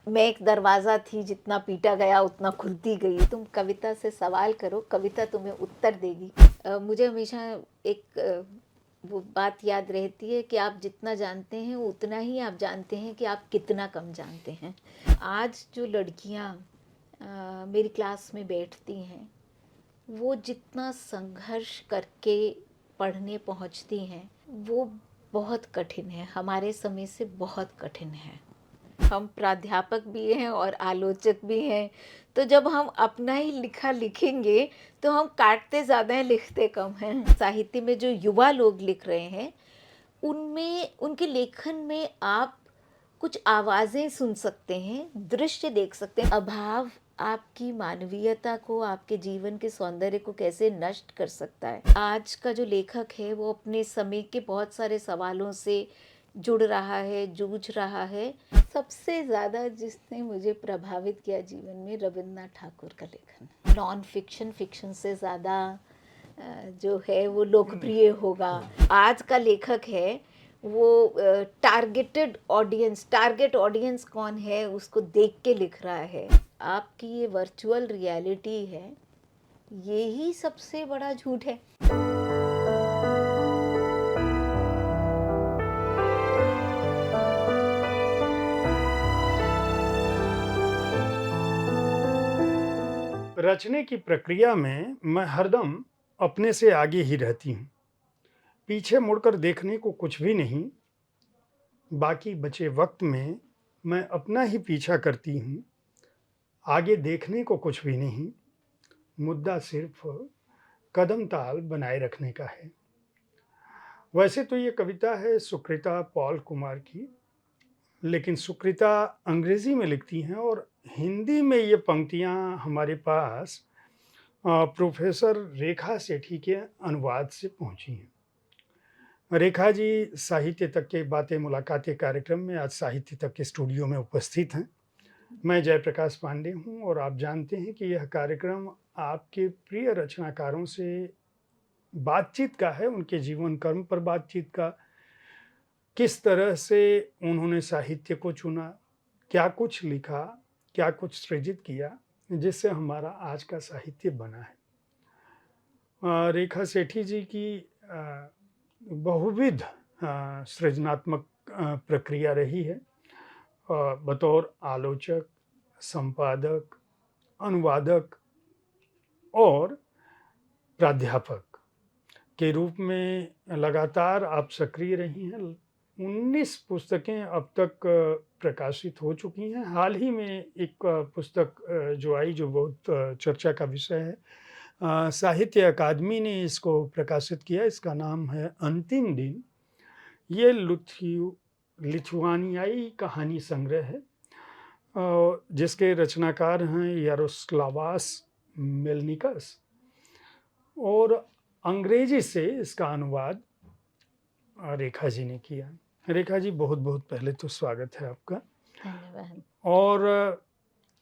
मैं एक दरवाज़ा थी, जितना पीटा गया उतना खुलती गई। तुम कविता से सवाल करो, कविता तुम्हें उत्तर देगी। मुझे हमेशा एक वो बात याद रहती है कि आप जितना जानते हैं उतना ही आप जानते हैं कि आप कितना कम जानते हैं। आज जो लड़कियां मेरी क्लास में बैठती हैं, वो जितना संघर्ष करके पढ़ने पहुंचती हैं, वो बहुत कठिन है, हमारे समय से बहुत कठिन है। हम प्राध्यापक भी हैं और आलोचक भी हैं, तो जब हम अपना ही लिखा लिखेंगे तो हम काटते ज़्यादा हैं, लिखते कम हैं। साहित्य में जो युवा लोग लिख रहे हैं, उनमें, उनके लेखन में आप कुछ आवाज़ें सुन सकते हैं, दृश्य देख सकते हैं। अभाव आपकी मानवीयता को, आपके जीवन के सौंदर्य को कैसे नष्ट कर सकता है। आज का जो लेखक है वो अपने समय के बहुत सारे सवालों से जुड़ रहा है, जूझ रहा है। सबसे ज़्यादा जिसने मुझे प्रभावित किया जीवन में, रविन्द्रनाथ ठाकुर का लेखन। नॉन फिक्शन फिक्शन से ज़्यादा जो है वो लोकप्रिय होगा। आज का लेखक है वो टारगेट ऑडियंस कौन है उसको देख के लिख रहा है। आपकी ये वर्चुअल रियलिटी है, ये ही सबसे बड़ा झूठ है। रचने की प्रक्रिया में मैं हरदम अपने से आगे ही रहती हूँ। पीछे मुड़कर देखने को कुछ भी नहीं। बाकी बचे वक्त में मैं अपना ही पीछा करती हूँ। आगे देखने को कुछ भी नहीं। मुद्दा सिर्फ कदम ताल बनाए रखने का है। वैसे तो ये कविता है सुकृता पॉल कुमार की, लेकिन सुकृता अंग्रेजी में लिखती हैं और हिंदी में ये पंक्तियाँ हमारे पास प्रोफेसर रेखा सेठी के अनुवाद से पहुंची हैं। रेखा जी साहित्य तक के बातें मुलाकातें कार्यक्रम में आज साहित्य तक के स्टूडियो में उपस्थित हैं। मैं जयप्रकाश पांडे हूं और आप जानते हैं कि यह कार्यक्रम आपके प्रिय रचनाकारों से बातचीत का है, उनके जीवन कर्म पर बातचीत का, किस तरह से उन्होंने साहित्य को चुना, क्या कुछ लिखा, क्या कुछ सृजित किया, जिससे हमारा आज का साहित्य बना है। रेखा सेठी जी की बहुविध सृजनात्मक प्रक्रिया रही है। बतौर आलोचक, संपादक, अनुवादक और प्राध्यापक के रूप में लगातार आप सक्रिय रही हैं। 19 पुस्तकें अब तक प्रकाशित हो चुकी हैं। हाल ही में एक पुस्तक जो आई, जो बहुत चर्चा का विषय है, साहित्य अकादमी ने इसको प्रकाशित किया। इसका नाम है अंतिम दिन। ये लिथुआनियाई कहानी संग्रह है, जिसके रचनाकार हैं यारोस्लावास मेलनिकस, और अंग्रेजी से इसका अनुवाद रेखा जी ने किया। रेखा जी, बहुत बहुत पहले तो स्वागत है आपका। धन्यवाद। और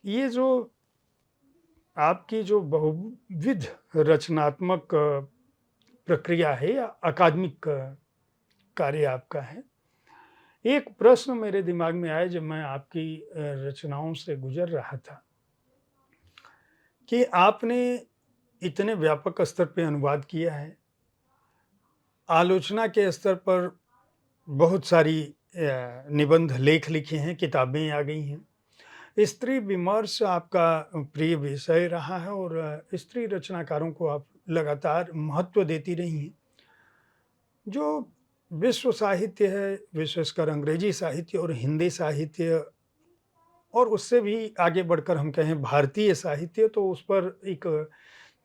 ये जो आपकी जो बहुविध रचनात्मक प्रक्रिया है या अकादमिक कार्य आपका है, एक प्रश्न मेरे दिमाग में आया जब मैं आपकी रचनाओं से गुजर रहा था कि आपने इतने व्यापक स्तर पे अनुवाद किया है, आलोचना के स्तर पर बहुत सारी निबंध लेख लिखे हैं, किताबें आ गई हैं। स्त्री विमर्श आपका प्रिय विषय रहा है और स्त्री रचनाकारों को आप लगातार महत्व देती रही हैं। जो विश्व साहित्य है, विशेषकर अंग्रेजी साहित्य और हिंदी साहित्य, और उससे भी आगे बढ़कर हम कहें भारतीय साहित्य, तो उस पर एक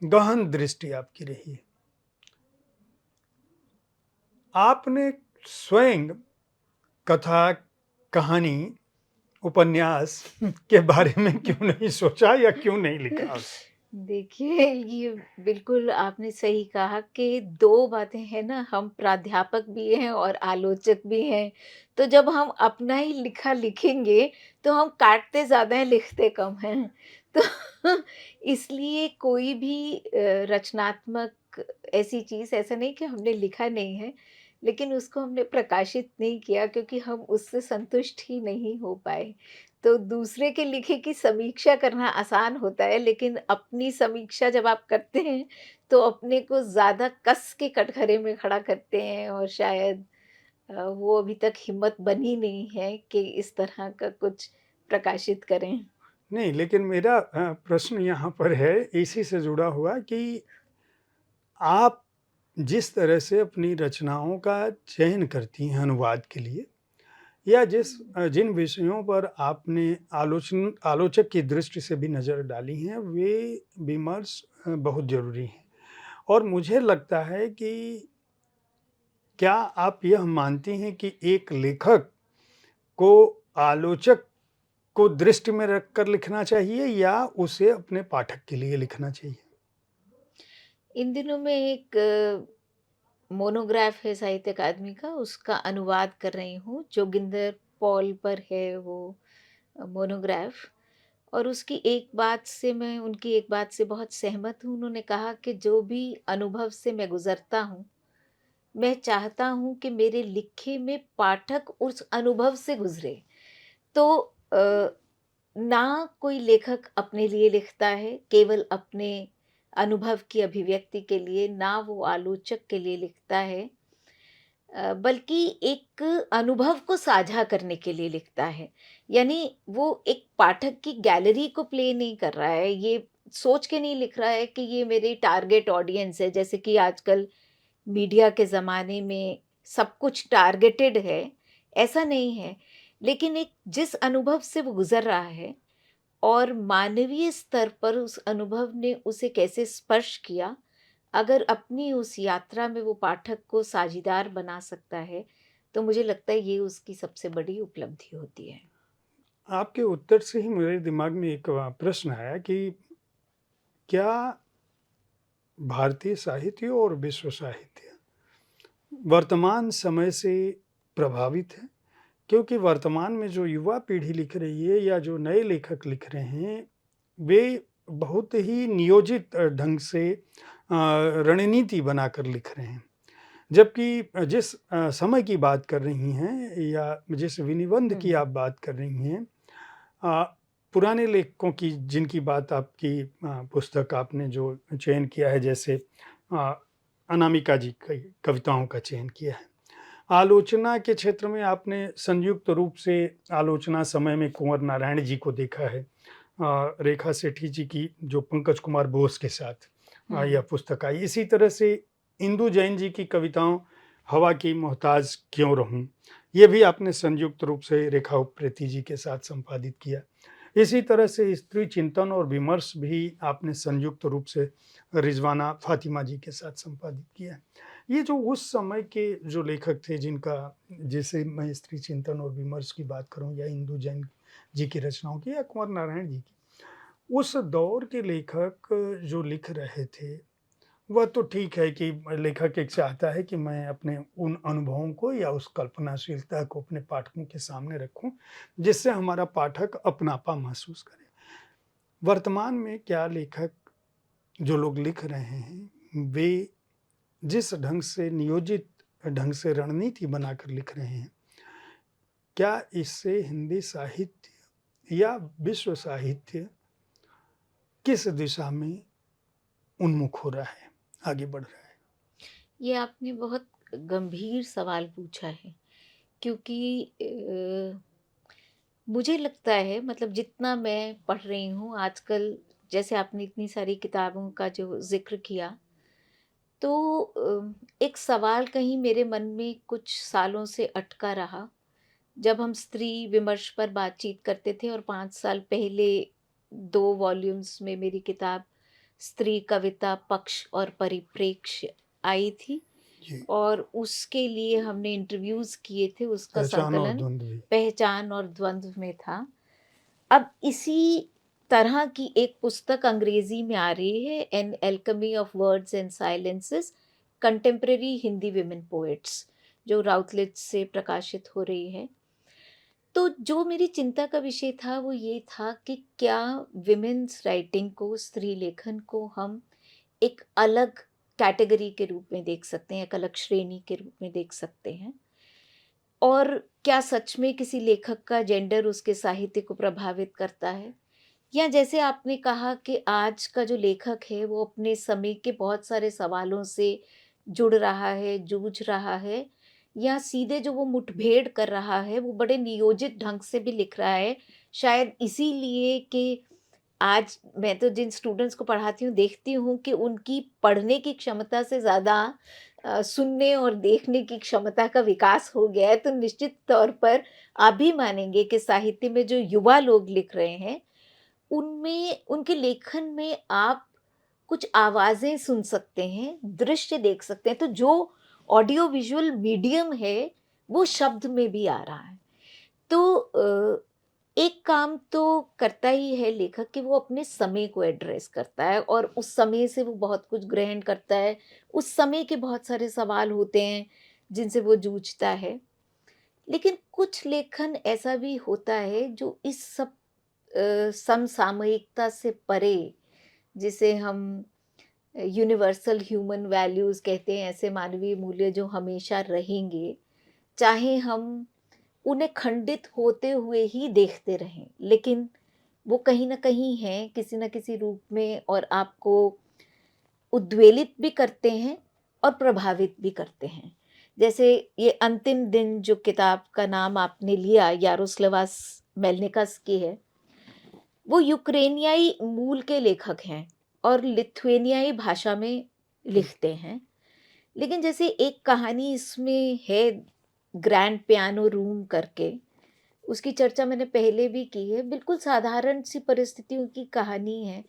गहन दृष्टि आपकी रही है। आपने स्वयं कथा, कहानी, उपन्यास के बारे में क्यों नहीं सोचा या क्यों नहीं लिखा? देखिए, ये बिल्कुल आपने सही कहा कि दो बातें हैं ना, हम प्राध्यापक भी हैं और आलोचक भी हैं। तो जब हम अपना ही लिखा लिखेंगे तो हम काटते ज़्यादा हैं, लिखते कम हैं। तो इसलिए कोई भी रचनात्मक ऐसी चीज़, ऐसा नहीं कि हमने लिखा नहीं है, लेकिन उसको हमने प्रकाशित नहीं किया क्योंकि हम उससे संतुष्ट ही नहीं हो पाए। तो दूसरे के लिखे की समीक्षा करना आसान होता है, लेकिन अपनी समीक्षा जब आप करते हैं, तो अपने को ज़्यादा कस के कटघरे में खड़ा करते हैं और शायद वो अभी तक हिम्मत बनी नहीं है कि इस तरह का कुछ प्रकाशित करें। नहीं, लेकिन मेरा प्रश्न यहाँ पर है इसी से जुड़ा हुआ कि आप जिस तरह से अपनी रचनाओं का चयन करती हैं अनुवाद के लिए या जिन विषयों पर आपने आलोचक की दृष्टि से भी नज़र डाली हैं, वे विमर्श बहुत ज़रूरी हैं। और मुझे लगता है कि क्या आप यह मानती हैं कि एक लेखक को आलोचक को दृष्टि में रखकर लिखना चाहिए या उसे अपने पाठक के लिए लिखना चाहिए? इन दिनों में एक मोनोग्राफ है साहित्य अकादमी का, उसका अनुवाद कर रही हूँ। जोगिंदर पॉल पर है वो मोनोग्राफ। और उनकी एक बात से बहुत सहमत हूँ। उन्होंने कहा कि जो भी अनुभव से मैं गुज़रता हूँ, मैं चाहता हूँ कि मेरे लिखे में पाठक उस अनुभव से गुज़रे। तो ना कोई लेखक अपने लिए लिखता है, केवल अपने अनुभव की अभिव्यक्ति के लिए, ना वो आलोचक के लिए लिखता है, बल्कि एक अनुभव को साझा करने के लिए लिखता है। यानी वो एक पाठक की गैलरी को प्ले नहीं कर रहा है, ये सोच के नहीं लिख रहा है कि ये मेरी टारगेट ऑडियंस है, जैसे कि आजकल मीडिया के ज़माने में सब कुछ टारगेटेड है, ऐसा नहीं है। लेकिन एक जिस अनुभव से वो गुज़र रहा है और मानवीय स्तर पर उस अनुभव ने उसे कैसे स्पर्श किया, अगर अपनी उस यात्रा में वो पाठक को साझीदार बना सकता है, तो मुझे लगता है ये उसकी सबसे बड़ी उपलब्धि होती है। आपके उत्तर से ही मेरे दिमाग में एक प्रश्न आया कि क्या भारतीय साहित्य और विश्व साहित्य वर्तमान समय से प्रभावित है? क्योंकि वर्तमान में जो युवा पीढ़ी लिख रही है या जो नए लेखक लिख रहे हैं, वे बहुत ही नियोजित ढंग से रणनीति बनाकर लिख रहे हैं। जबकि जिस समय की बात कर रही हैं या जिस विनिबंध की हुँ, आप बात कर रही हैं, अ, पुराने लेखकों की जिनकी बात आपकी पुस्तक आपने जो चयन किया है, जैसे अ, अनामिका जी की कविताओं का चयन किया है। आलोचना के क्षेत्र में आपने संयुक्त रूप से आलोचना समय में कुंवर नारायण जी को देखा है। रेखा सेठी जी की जो पंकज कुमार बोस के साथ यह हुँ। पुस्तक आई। इसी तरह से इंदु जैन जी की कविताओं हवा की मोहताज क्यों रहूं, ये भी आपने संयुक्त रूप से रेखा उप्रेती जी के साथ संपादित किया। इसी तरह से स्त्री चिंतन और विमर्श भी आपने संयुक्त रूप से रिजवाना फातिमा जी के साथ संपादित किया। ये जो उस समय के जो लेखक थे जिनका, जैसे मैं स्त्री चिंतन और विमर्श की बात करूं या इंदु जैन जी की रचनाओं की या कुंवर नारायण जी की, उस दौर के लेखक जो लिख रहे थे, वह तो ठीक है कि लेखक एक चाहता है कि मैं अपने उन अनुभवों को या उस कल्पनाशीलता को अपने पाठकों के सामने रखूं, जिससे हमारा पाठक अपनापा महसूस करे। वर्तमान में क्या लेखक जो लोग लिख रहे हैं, वे जिस ढंग से नियोजित ढंग से रणनीति बनाकर लिख रहे हैं, क्या इससे हिंदी साहित्य या विश्व साहित्य किस दिशा में उन्मुख हो रहा है, आगे बढ़ रहा है? ये आपने बहुत गंभीर सवाल पूछा है, क्योंकि मुझे लगता है, मतलब जितना मैं पढ़ रही हूँ आजकल, जैसे आपने इतनी सारी किताबों का जो ज़िक्र किया, तो एक सवाल कहीं मेरे मन में कुछ सालों से अटका रहा। जब हम स्त्री विमर्श पर बातचीत करते थे और 5 साल पहले 2 वॉल्यूम्स में मेरी किताब स्त्री कविता पक्ष और परिप्रेक्ष्य आई थी, जी, और उसके लिए हमने इंटरव्यूज़ किए थे, उसका पहचान और संकलन द्वंद्व भी। पहचान और द्वंद्व में था। अब इसी तरह की एक पुस्तक अंग्रेजी में आ रही है, an alchemy of words and silences, contemporary Hindi women poets, जो राउटलेट से प्रकाशित हो रही है। तो जो मेरी चिंता का विषय था वो ये था कि क्या विमेन्स राइटिंग को, स्त्री लेखन को हम एक अलग कैटेगरी के रूप में देख सकते हैं, एक अलग श्रेणी के रूप में देख सकते हैं। और क्या सच में किसी लेखक का जेंडर उसके साहित्य को प्रभावित करता है? या जैसे आपने कहा कि आज का जो लेखक है वो अपने समय के बहुत सारे सवालों से जुड़ रहा है, जूझ रहा है, या सीधे जो वो मुठभेड़ कर रहा है वो बड़े नियोजित ढंग से भी लिख रहा है, शायद इसीलिए कि आज मैं तो जिन स्टूडेंट्स को पढ़ाती हूँ देखती हूँ कि उनकी पढ़ने की क्षमता से ज़्यादा सुनने और देखने की क्षमता का विकास हो गया है। तो निश्चित तौर पर आप भी मानेंगे कि साहित्य में जो युवा लोग लिख रहे हैं, उनमें उनके लेखन में आप कुछ आवाज़ें सुन सकते हैं, दृश्य देख सकते हैं। तो जो ऑडियो विजुअल मीडियम है, वो शब्द में भी आ रहा है। तो एक काम तो करता ही है लेखक कि वो अपने समय को एड्रेस करता है और उस समय से वो बहुत कुछ ग्रहण करता है। उस समय के बहुत सारे सवाल होते हैं, जिनसे वो जूझता है। लेकिन कुछ लेखन ऐसा भी होता है जो इस सब समसामयिकता से परे, जिसे हम यूनिवर्सल ह्यूमन वैल्यूज़ कहते हैं, ऐसे मानवीय मूल्य जो हमेशा रहेंगे, चाहे हम उन्हें खंडित होते हुए ही देखते रहें, लेकिन वो कहीं न कहीं हैं, किसी न किसी रूप में, और आपको उद्वेलित भी करते हैं और प्रभावित भी करते हैं। जैसे ये अंतिम दिन जो किताब का नाम आपने लिया, यारोस्लावा मेलनिकस की है, वो यूक्रेनियाई मूल के लेखक हैं और लिथुआनियाई भाषा में लिखते हैं। लेकिन जैसे एक कहानी इसमें है, ग्रैंड पियानो रूम करके, उसकी चर्चा मैंने पहले भी की है। बिल्कुल साधारण सी परिस्थितियों की कहानी है,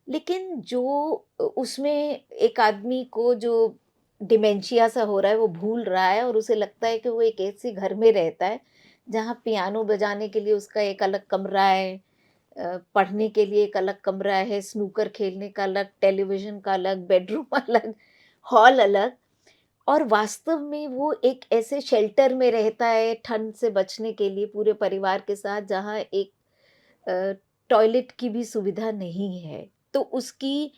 लेकिन जो उसमें एक आदमी को जो डिमेंशिया सा हो रहा है, वो भूल रहा है और उसे लगता है कि वो एक ऐसे घर में रहता है जहाँ पियानो बजाने के लिए उसका एक अलग कमरा है, पढ़ने के लिए एक अलग कमरा है, स्नूकर खेलने का अलग, टेलीविज़न का अलग, बेडरूम अलग, हॉल अलग। और वास्तव में वो एक ऐसे शेल्टर में रहता है ठंड से बचने के लिए पूरे परिवार के साथ, जहाँ एक अ, टॉयलेट की भी सुविधा नहीं है। तो उसकी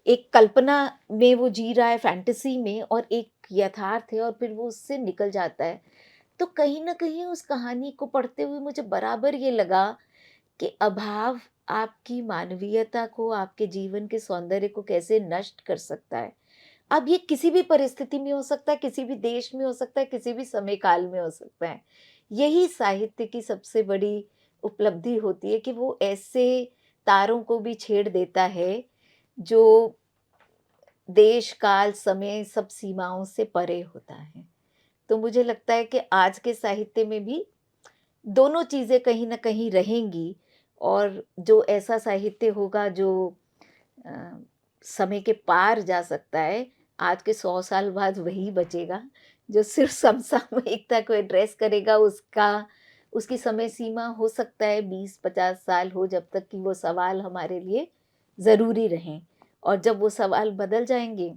एक कल्पना में वो जी रहा है, फैंटेसी में, और एक यथार्थ है, और फिर वो उससे निकल जाता है। तो कहीं न कहीं उस कहानी को पढ़ते हुए मुझे बराबर ये लगा कि अभाव आपकी मानवीयता को, आपके जीवन के सौंदर्य को कैसे नष्ट कर सकता है। अब ये किसी भी परिस्थिति में हो सकता है, किसी भी देश में हो सकता है, किसी भी समय काल में हो सकता है। यही साहित्य की सबसे बड़ी उपलब्धि होती है कि वो ऐसे तारों को भी छेड़ देता है, जो देश, काल, समय, सब सीमाओं से परे होता है। तो मुझे लगता है कि आज के साहित्य में भी दोनों चीज़ें कहीं न कहीं रहेंगी, और जो ऐसा साहित्य होगा जो अ, समय के पार जा सकता है, आज के 100 साल बाद वही बचेगा, जो सिर्फ़ समसामयिकता को एड्रेस करेगा। उसकी समय सीमा हो सकता है 20-50 साल हो, जब तक कि वो सवाल हमारे लिए ज़रूरी रहें, और जब वो सवाल बदल जाएँगे,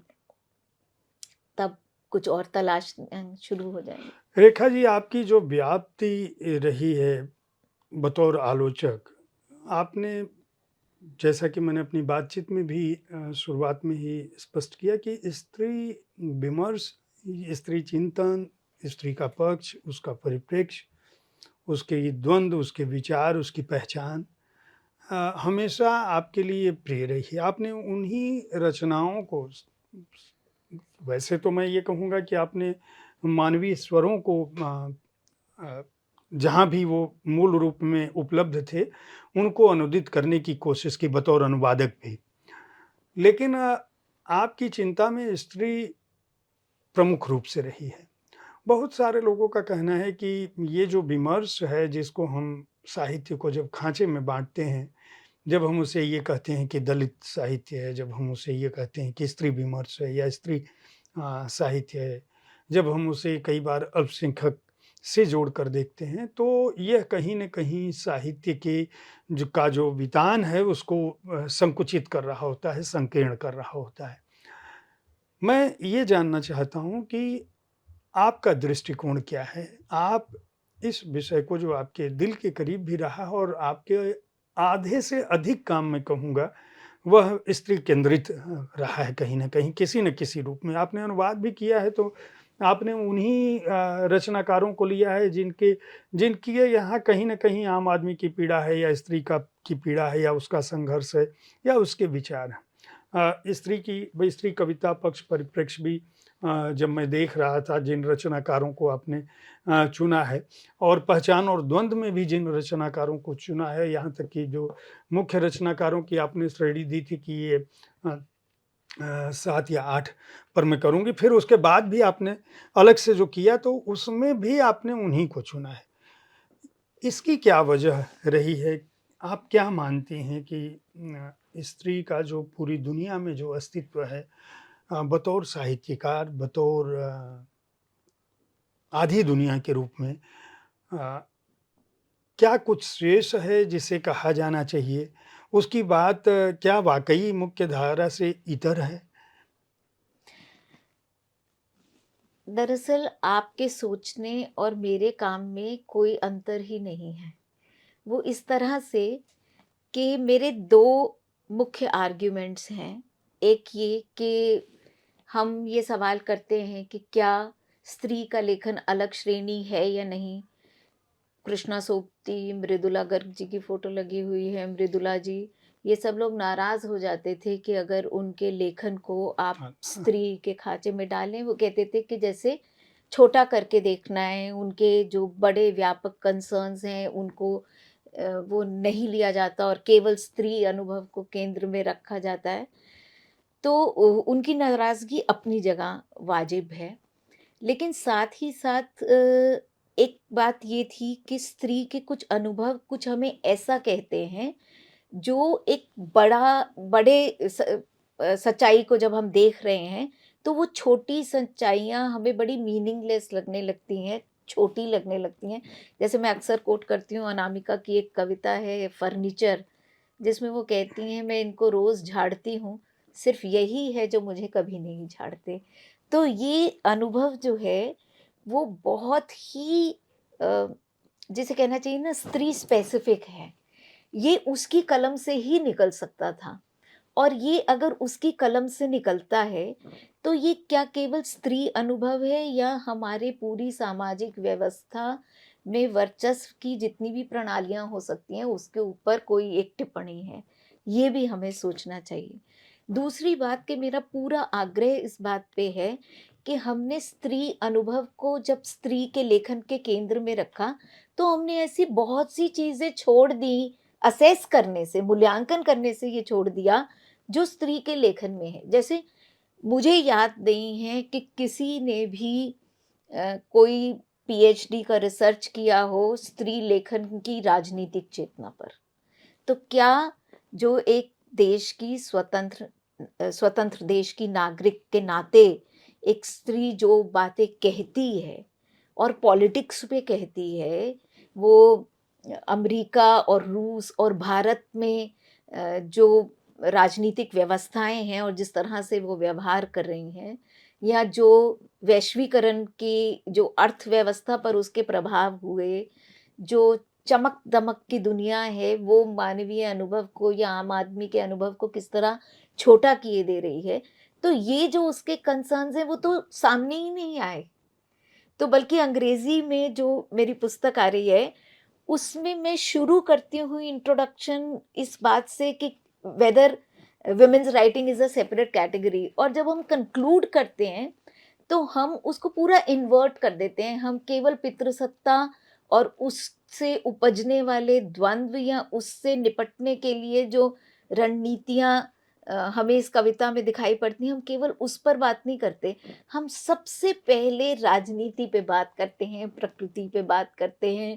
तब कुछ और तलाश शुरू हो जाएँगी। रेखा जी, आपकी जो व्याप्ति रही है बतौर आलोचक, आपने, जैसा कि मैंने अपनी बातचीत में भी शुरुआत में ही स्पष्ट किया कि स्त्री विमर्श, स्त्री चिंतन, स्त्री का पक्ष, उसका परिप्रेक्ष्य, उसके द्वंद्व, उसके विचार, उसकी पहचान हमेशा आपके लिए प्रिय रही है। आपने उन्हीं रचनाओं को, वैसे तो मैं ये कहूँगा कि आपने मानवीय स्वरों को अ, जहाँ भी वो मूल रूप में उपलब्ध थे, उनको अनुदित करने की कोशिश की बतौर अनुवादक भी। लेकिन आपकी चिंता में स्त्री प्रमुख रूप से रही है। बहुत सारे लोगों का कहना है कि ये जो विमर्श है, जिसको हम साहित्य को जब खाँचे में बाँटते हैं, जब हम उसे ये कहते हैं कि दलित साहित्य है, जब हम उसे ये कहते हैं कि स्त्री विमर्श है या स्त्री साहित्य है, जब हम उसे कई बार अल्पसंख्यक से जोड़कर देखते हैं, तो यह कहीं न कहीं साहित्य के जो वितान है उसको संकुचित कर रहा होता है, संकीर्ण कर रहा होता है। मैं ये जानना चाहता हूँ कि आपका दृष्टिकोण क्या है? आप इस विषय को, जो आपके दिल के करीब भी रहा और आपके आधे से अधिक काम मैं कहूँगा, वह स्त्री केंद्रित रहा है कहीं न कहीं, किसी न किसी रूप में। आपने अनुवाद भी किया है, तो आपने उन्हीं रचनाकारों को लिया है जिनकी ये यहाँ कहीं न कहीं आम आदमी की पीड़ा है या स्त्री की पीड़ा है या उसका संघर्ष है या उसके विचार हैं। स्त्री कविता पक्ष परिप्रेक्ष्य भी जब मैं देख रहा था जिन रचनाकारों को आपने चुना है और पहचान और द्वंद में भी जिन रचनाकारों को चुना है, यहाँ तक कि जो मुख्य रचनाकारों की आपने श्रेणी दी थी कि ये 7 या 8 पर मैं करूँगी। फिर उसके बाद भी आपने अलग से जो किया तो उसमें भी आपने उन्हीं को चुना है। इसकी क्या वजह रही है? आप क्या मानती हैं कि स्त्री का जो पूरी दुनिया में जो अस्तित्व है बतौर साहित्यकार, बतौर आधी दुनिया के रूप में अ, क्या कुछ शेष है जिसे कहा जाना चाहिए? उसकी बात क्या वाक़ई मुख्य धारा से इतर है? दरअसल आपके सोचने और मेरे काम में कोई अंतर ही नहीं है। वो इस तरह से कि मेरे 2 मुख्य आर्ग्यूमेंट्स हैं। एक ये कि हम ये सवाल करते हैं कि क्या स्त्री का लेखन अलग श्रेणी है या नहीं? कृष्णा सोबती, मृदुला गर्ग जी की फ़ोटो लगी हुई है, मृदुला जी, ये सब लोग नाराज़ हो जाते थे कि अगर उनके लेखन को आप हाँ, हाँ। स्त्री के खाँचे में डालें, वो कहते थे कि जैसे छोटा करके देखना है, उनके जो बड़े व्यापक कंसर्न्स हैं, उनको वो नहीं लिया जाता और केवल स्त्री अनुभव को केंद्र में रखा जाता है। तो उनकी नाराज़गी अपनी जगह वाजिब है। लेकिन साथ ही साथ एक बात ये थी कि स्त्री के कुछ अनुभव कुछ हमें ऐसा कहते हैं जो एक सच्चाई को जब हम देख रहे हैं तो वो छोटी सच्चाइयाँ हमें बड़ी मीनिंगलेस लगने लगती हैं, छोटी लगने लगती हैं। जैसे मैं अक्सर कोट करती हूँ अनामिका की एक कविता है फर्नीचर, जिसमें वो कहती हैं मैं इनको रोज़ झाड़ती हूँ, सिर्फ़ यही है जो मुझे कभी नहीं झाड़ते। तो ये अनुभव जो है वो बहुत ही अ, जिसे कहना चाहिए ना स्त्री स्पेसिफ़िक है। ये उसकी कलम से ही निकल सकता था और ये अगर उसकी कलम से निकलता है, तो ये क्या केवल स्त्री अनुभव है या हमारे पूरी सामाजिक व्यवस्था में वर्चस्व की जितनी भी प्रणालियाँ हो सकती हैं, उसके ऊपर कोई एक टिप्पणी है। ये भी हमें सोचना चाहिए। दूसरी बात कि मेरा पूरा आग्रह इस बात पे है कि हमने स्त्री अनुभव को जब स्त्री के लेखन के केंद्र में रखा, तो हमने ऐसी बहुत सी चीज़ें छोड़ दी, असेस करने से, मूल्यांकन करने से ये छोड़ दिया, जो स्त्री के लेखन में है। जैसे मुझे याद नहीं है कि किसी ने भी कोई पीएचडी का रिसर्च किया हो स्त्री लेखन की राजनीतिक चेतना पर। तो क्या जो एक देश की स्वतंत्र देश की नागरिक के नाते एक स्त्री जो बातें कहती है और पॉलिटिक्स पे कहती है, वो अमेरिका और रूस और भारत में जो राजनीतिक व्यवस्थाएँ हैं और जिस तरह से वो व्यवहार कर रही हैं, या जो वैश्वीकरण की जो अर्थव्यवस्था पर उसके प्रभाव हुए, जो चमक-दमक की दुनिया है, वो मानवीय अनुभव को या आम आदमी के अनुभव को किस तरह छोटा किए दे रही है। तो ये जो उसके कंसर्न्स हैं, वो तो सामने ही नहीं आए। तो बल्कि अंग्रेज़ी में जो मेरी पुस्तक आ रही है, उसमें मैं शुरू करती हूँ इंट्रोडक्शन इस बात से कि whether women's writing is a separate category, और जब हम कंक्लूड करते हैं तो हम उसको पूरा इन्वर्ट कर देते हैं। हम केवल पितृसत्ता और उससे उपजने वाले द्वंद्व या उससे निपटने के लिए जो रणनीतियाँ हमें इस कविता में दिखाई पड़ती हैं, हम केवल उस पर बात नहीं करते। हम सबसे पहले राजनीति पे बात करते हैं, प्रकृति पे बात करते हैं,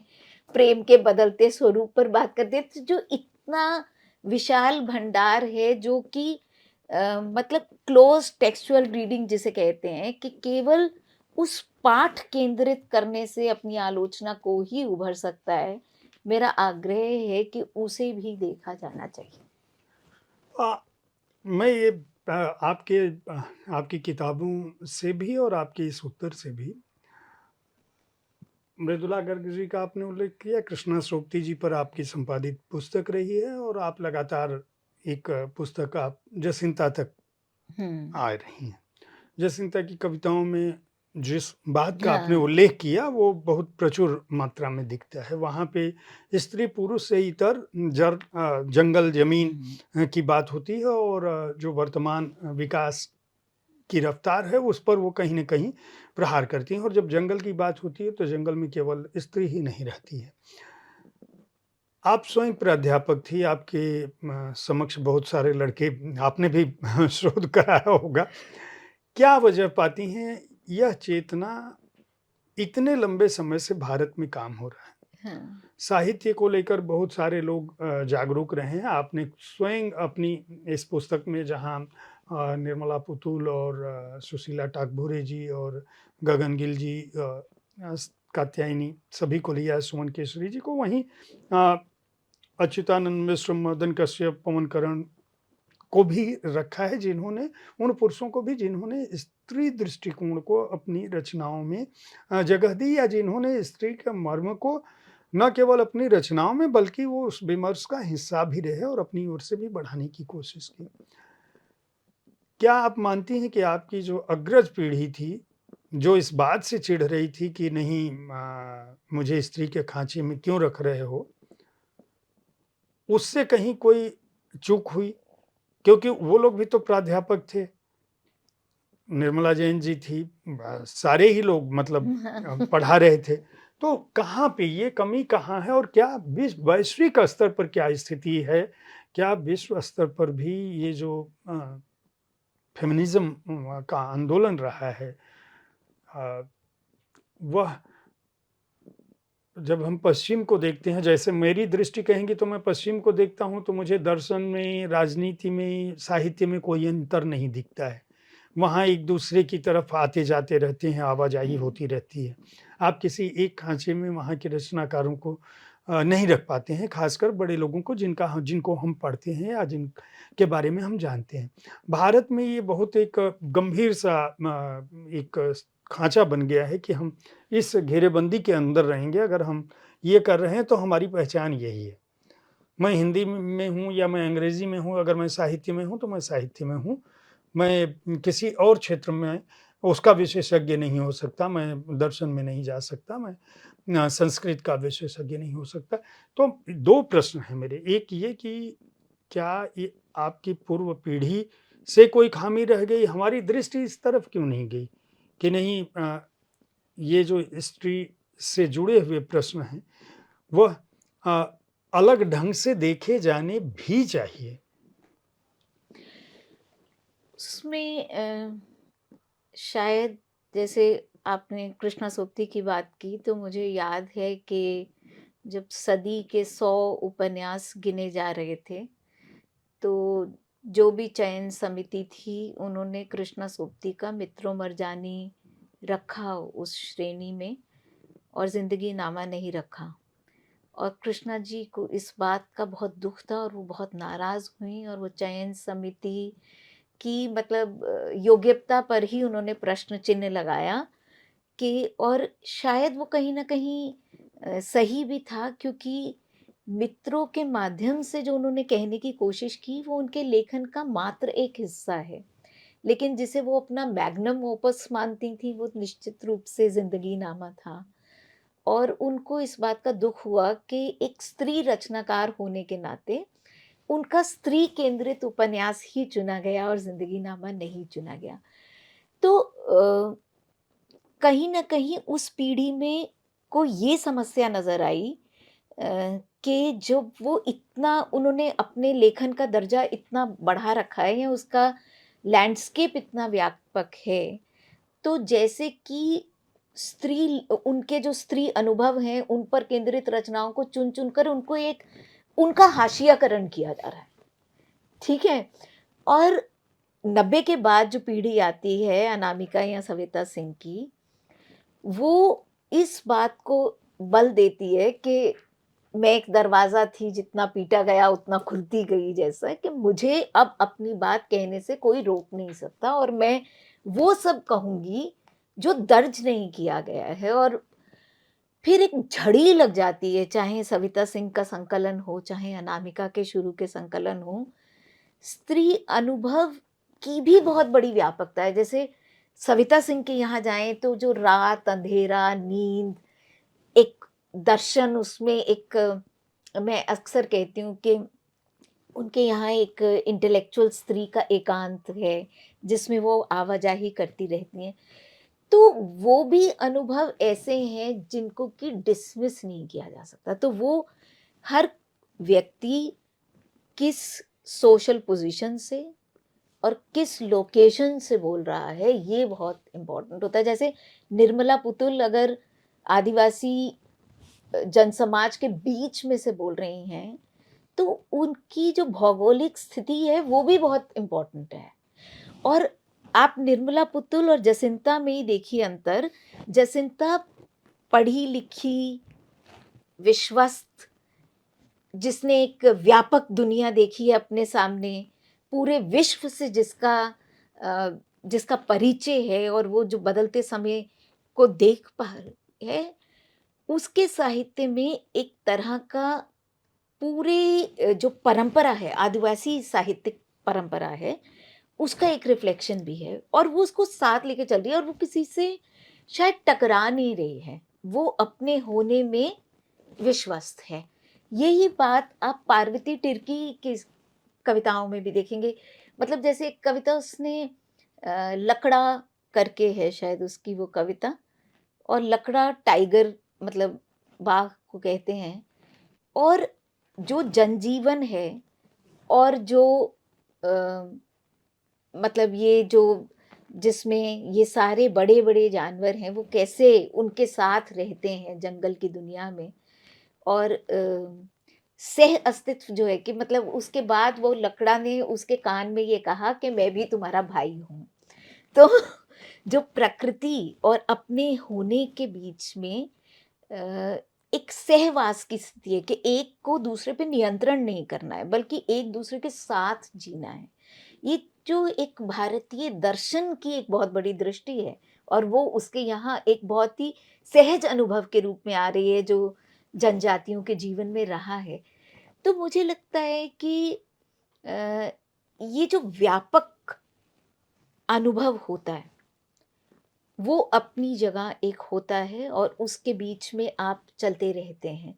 प्रेम के बदलते स्वरूप पर बात करते हैं। तो जो इतना विशाल भंडार है जो कि मतलब क्लोज टेक्सचुअल रीडिंग जिसे कहते हैं कि केवल उस पाठ केंद्रित करने से अपनी आलोचना को ही उभर सकता है। मेरा आग्रह है कि उसे भी देखा जाना चाहिए। अ, मैं ये आपकी किताबों से भी और आपके इस उत्तर से भी मृदुला गर्ग जी का आपने उल्लेख किया, कृष्णा सोबती जी पर आपकी संपादित पुस्तक रही है और आप लगातार एक पुस्तक आप जसिंता तक हुँ। आ रही हैं। जसिंता की कविताओं में जिस बात का आपने हाँ। उल्लेख किया वो बहुत प्रचुर मात्रा में दिखता है। वहाँ पे स्त्री पुरुष से इतर जंगल ज़मीन की बात होती है और जो वर्तमान विकास की रफ्तार है उस पर वो कहीं न कहीं प्रहार करती हैं और जब जंगल की बात होती है तो जंगल में केवल स्त्री ही नहीं रहती है। आप स्वयं प्राध्यापक थी, आपके समक्ष बहुत सारे लड़के आपने भी शोध कराया होगा। क्या वजह पाती हैं यह चेतना इतने लंबे समय से भारत में काम हो रहा है? हाँ। साहित्य को लेकर बहुत सारे लोग जागरूक रहे हैं। आपने स्वयं अपनी इस पुस्तक में जहाँ निर्मला पुतुल और सुशीला टाकभुरे जी और गगन गिल जी कात्यायनी सभी को लिया है, सुमन केसरी जी को, वहीं अ, अच्युतानंद मिश्र, मदन कश्यप, पवन करण को भी रखा है, जिन्होंने उन पुरुषों को भी जिन्होंने स्त्री दृष्टिकोण को अपनी रचनाओं में जगह दी या जिन्होंने स्त्री के मर्म को न केवल अपनी रचनाओं में बल्कि वो उस विमर्श का हिस्सा भी रहे और अपनी ओर से भी बढ़ाने की कोशिश की। क्या आप मानती हैं कि आपकी जो अग्रज पीढ़ी थी, जो इस बात से चिढ़ रही थी कि नहीं मुझे स्त्री के खाँचे में क्यों रख रहे हो, उससे कहीं कोई चूक हुई? क्योंकि वो लोग भी तो प्राध्यापक थे। निर्मला जैन जी थी, सारे ही लोग मतलब पढ़ा रहे थे। तो कहाँ पे ये कमी कहाँ है और क्या वैश्विक स्तर पर क्या स्थिति है? क्या विश्व स्तर पर भी ये जो फेमिनिज़्म का आंदोलन रहा है अ, वह जब हम पश्चिम को देखते हैं, जैसे मेरी दृष्टि कहेंगे तो मैं पश्चिम को देखता हूँ तो मुझे दर्शन में, राजनीति में, साहित्य में कोई अंतर नहीं दिखता है। वहाँ एक-दूसरे की तरफ आते-जाते रहते हैं, आवाजाही होती रहती है। आप किसी एक खाँचे में वहाँ के रचनाकारों को नहीं रख पाते हैं, ख़ासकर बड़े लोगों को जिनको हम पढ़ते हैं या जिनके बारे में हम जानते हैं। भारत में ये बहुत एक गंभीर-सा एक खाँचा बन गया है कि हम इस घेरेबंदी के अंदर रहेंगे, अगर हम ये कर रहे हैं तो हमारी पहचान यही है। मैं हिंदी में हूँ या मैं अंग्रेज़ी में हूँ, अगर मैं साहित्य में हूँ, तो मैं साहित्य में हूँ। मैं किसी और क्षेत्र में उसका विशेषज्ञ नहीं हो सकता, मैं दर्शन में नहीं जा सकता, मैं संस्कृत का विशेषज्ञ नहीं हो सकता। तो 2 प्रश्न हैं मेरे, एक ये कि क्या ये आपकी पूर्व पीढ़ी से कोई खामी रह गई? हमारी दृष्टि इस तरफ क्यों नहीं गई कि नहीं ये जो स्त्री से जुड़े हुए प्रश्न हैं, वह अ, अलग ढंग से देखे जाने भी चाहिए? उसमें शायद जैसे आपने कृष्णा सोबती की बात की तो मुझे याद है कि जब सदी के 100 उपन्यास गिने जा रहे थे, तो जो भी चयन समिति थी उन्होंने कृष्णा सोबती का मित्रों मरजानी रखा उस श्रेणी में और ज़िंदगी नामा नहीं रखा। और कृष्णा जी को इस बात का बहुत दुःख था और वो बहुत नाराज़ हुईं और वो चयन समिति की मतलब योग्यता पर ही उन्होंने प्रश्न चिन्ह लगाया कि और शायद वो कहीं न कहीं सही भी था क्योंकि मित्रों के माध्यम से जो उन्होंने कहने की कोशिश की वो उनके लेखन का मात्र एक हिस्सा है। लेकिन जिसे वो अपना मैग्नम ओपस मानती थीं वो निश्चित रूप से ज़िंदगीनामा था। और उनको इस बात का दुःख हुआ कि एक स्त्री रचनाकार होने के नाते उनका स्त्री केंद्रित उपन्यास ही चुना गया और ज़िंदगीनामा नहीं चुना गया। तो कहीं न कहीं उस पीढ़ी में को ये समस्या नज़र आई कि जब वो इतना उन्होंने अपने लेखन का दर्जा इतना बढ़ा रखा है या उसका लैंडस्केप इतना व्यापक है, तो जैसे कि उनके जो स्त्री अनुभव हैं, उन पर केंद्रित रचनाओं को चुन-चुन कर उनको एक उनका हाशियाकरण किया जा रहा है, ठीक है? और 90 के बाद जो पीढ़ी आती है अनामिका या सविता सिंह की, वो इस बात को बल देती है कि मैं एक दरवाज़ा थी जितना पीटा गया उतना खुलती गई जैसा कि मुझे अब अपनी बात कहने से कोई रोक नहीं सकता और मैं वो सब कहूँगी जो दर्ज नहीं किया गया है और फिर एक झड़ी लग जाती है, चाहे सविता सिंह का संकलन हो, चाहे अनामिका के शुरू के संकलन हो, स्त्री अनुभव की भी बहुत बड़ी व्यापकता है। जैसे सविता सिंह के यहाँ जाएँ तो जो रात, अंधेरा, नींद, एक दर्शन उसमें एक मैं अक्सर कहती हूँ कि उनके यहाँ एक इंटेलेक्चुअल स्त्री का एकांत है, जिसमें वो आवाजाही करती रहती हैं। तो वो भी अनुभव ऐसे हैं जिनको कि डिसमिस नहीं किया जा सकता। तो वो हर व्यक्ति किस सोशल पोज़ीशन से और किस लोकेशन से बोल रहा है, ये बहुत इम्पोर्टेंट होता है। जैसे निर्मला पुतुल अगर आदिवासी जनसमाज के बीच में से बोल रही हैं, तो उनकी जो भौगोलिक स्थिति है, वो भी बहुत इम्पोर्टेंट है। और आप निर्मला पुतुल और जसिंता में ही देखिए अंतर। जसिंता पढ़ी-लिखी, विश्वस्त, जिसने एक व्यापक दुनिया देखी है अपने सामने, पूरे विश्व से जिसका परिचय है और वो जो बदलते समय को देख पा रही है, उसके साहित्य में एक तरह का पूरे जो परंपरा है, आदिवासी साहित्यिक परंपरा है, उसका एक रिफ्लेक्शन भी है और वो उसको साथ लेके चल रही है और वो किसी से शायद टकरा नहीं रही है। वो अपने होने में विश्वस्त है। यही बात आप पार्वती तिर्की की कविताओं में भी देखेंगे। मतलब जैसे एक कविता उसने लकड़ा करके है शायद उसकी वो कविता, और लकड़ा टाइगर मतलब बाघ को कहते हैं। और जो जनजीवन है और जो अ, मतलब ये जो जिसमें ये सारे बड़े-बड़े जानवर हैं, वो कैसे उनके साथ रहते हैं जंगल की दुनिया में। और सह अस्तित्व जो है कि मतलब उसके बाद वो लकड़ा ने उसके कान में ये कहा कि मैं भी तुम्हारा भाई हूँ। तो जो प्रकृति और अपने होने के बीच में अ, एक सहवास की स्थिति है कि एक को दूसरे पे नियंत्रण नहीं करना है, बल्कि एक दूसरे के साथ जीना है। ये जो एक भारतीय दर्शन की एक बहुत बड़ी दृष्टि है और वो उसके यहाँ एक बहुत ही सहज अनुभव के रूप में आ रही है, जो जनजातियों के जीवन में रहा है। तो मुझे लगता है कि अ, ये जो व्यापक अनुभव होता है, वो अपनी जगह एक होता है और उसके बीच में आप चलते रहते हैं।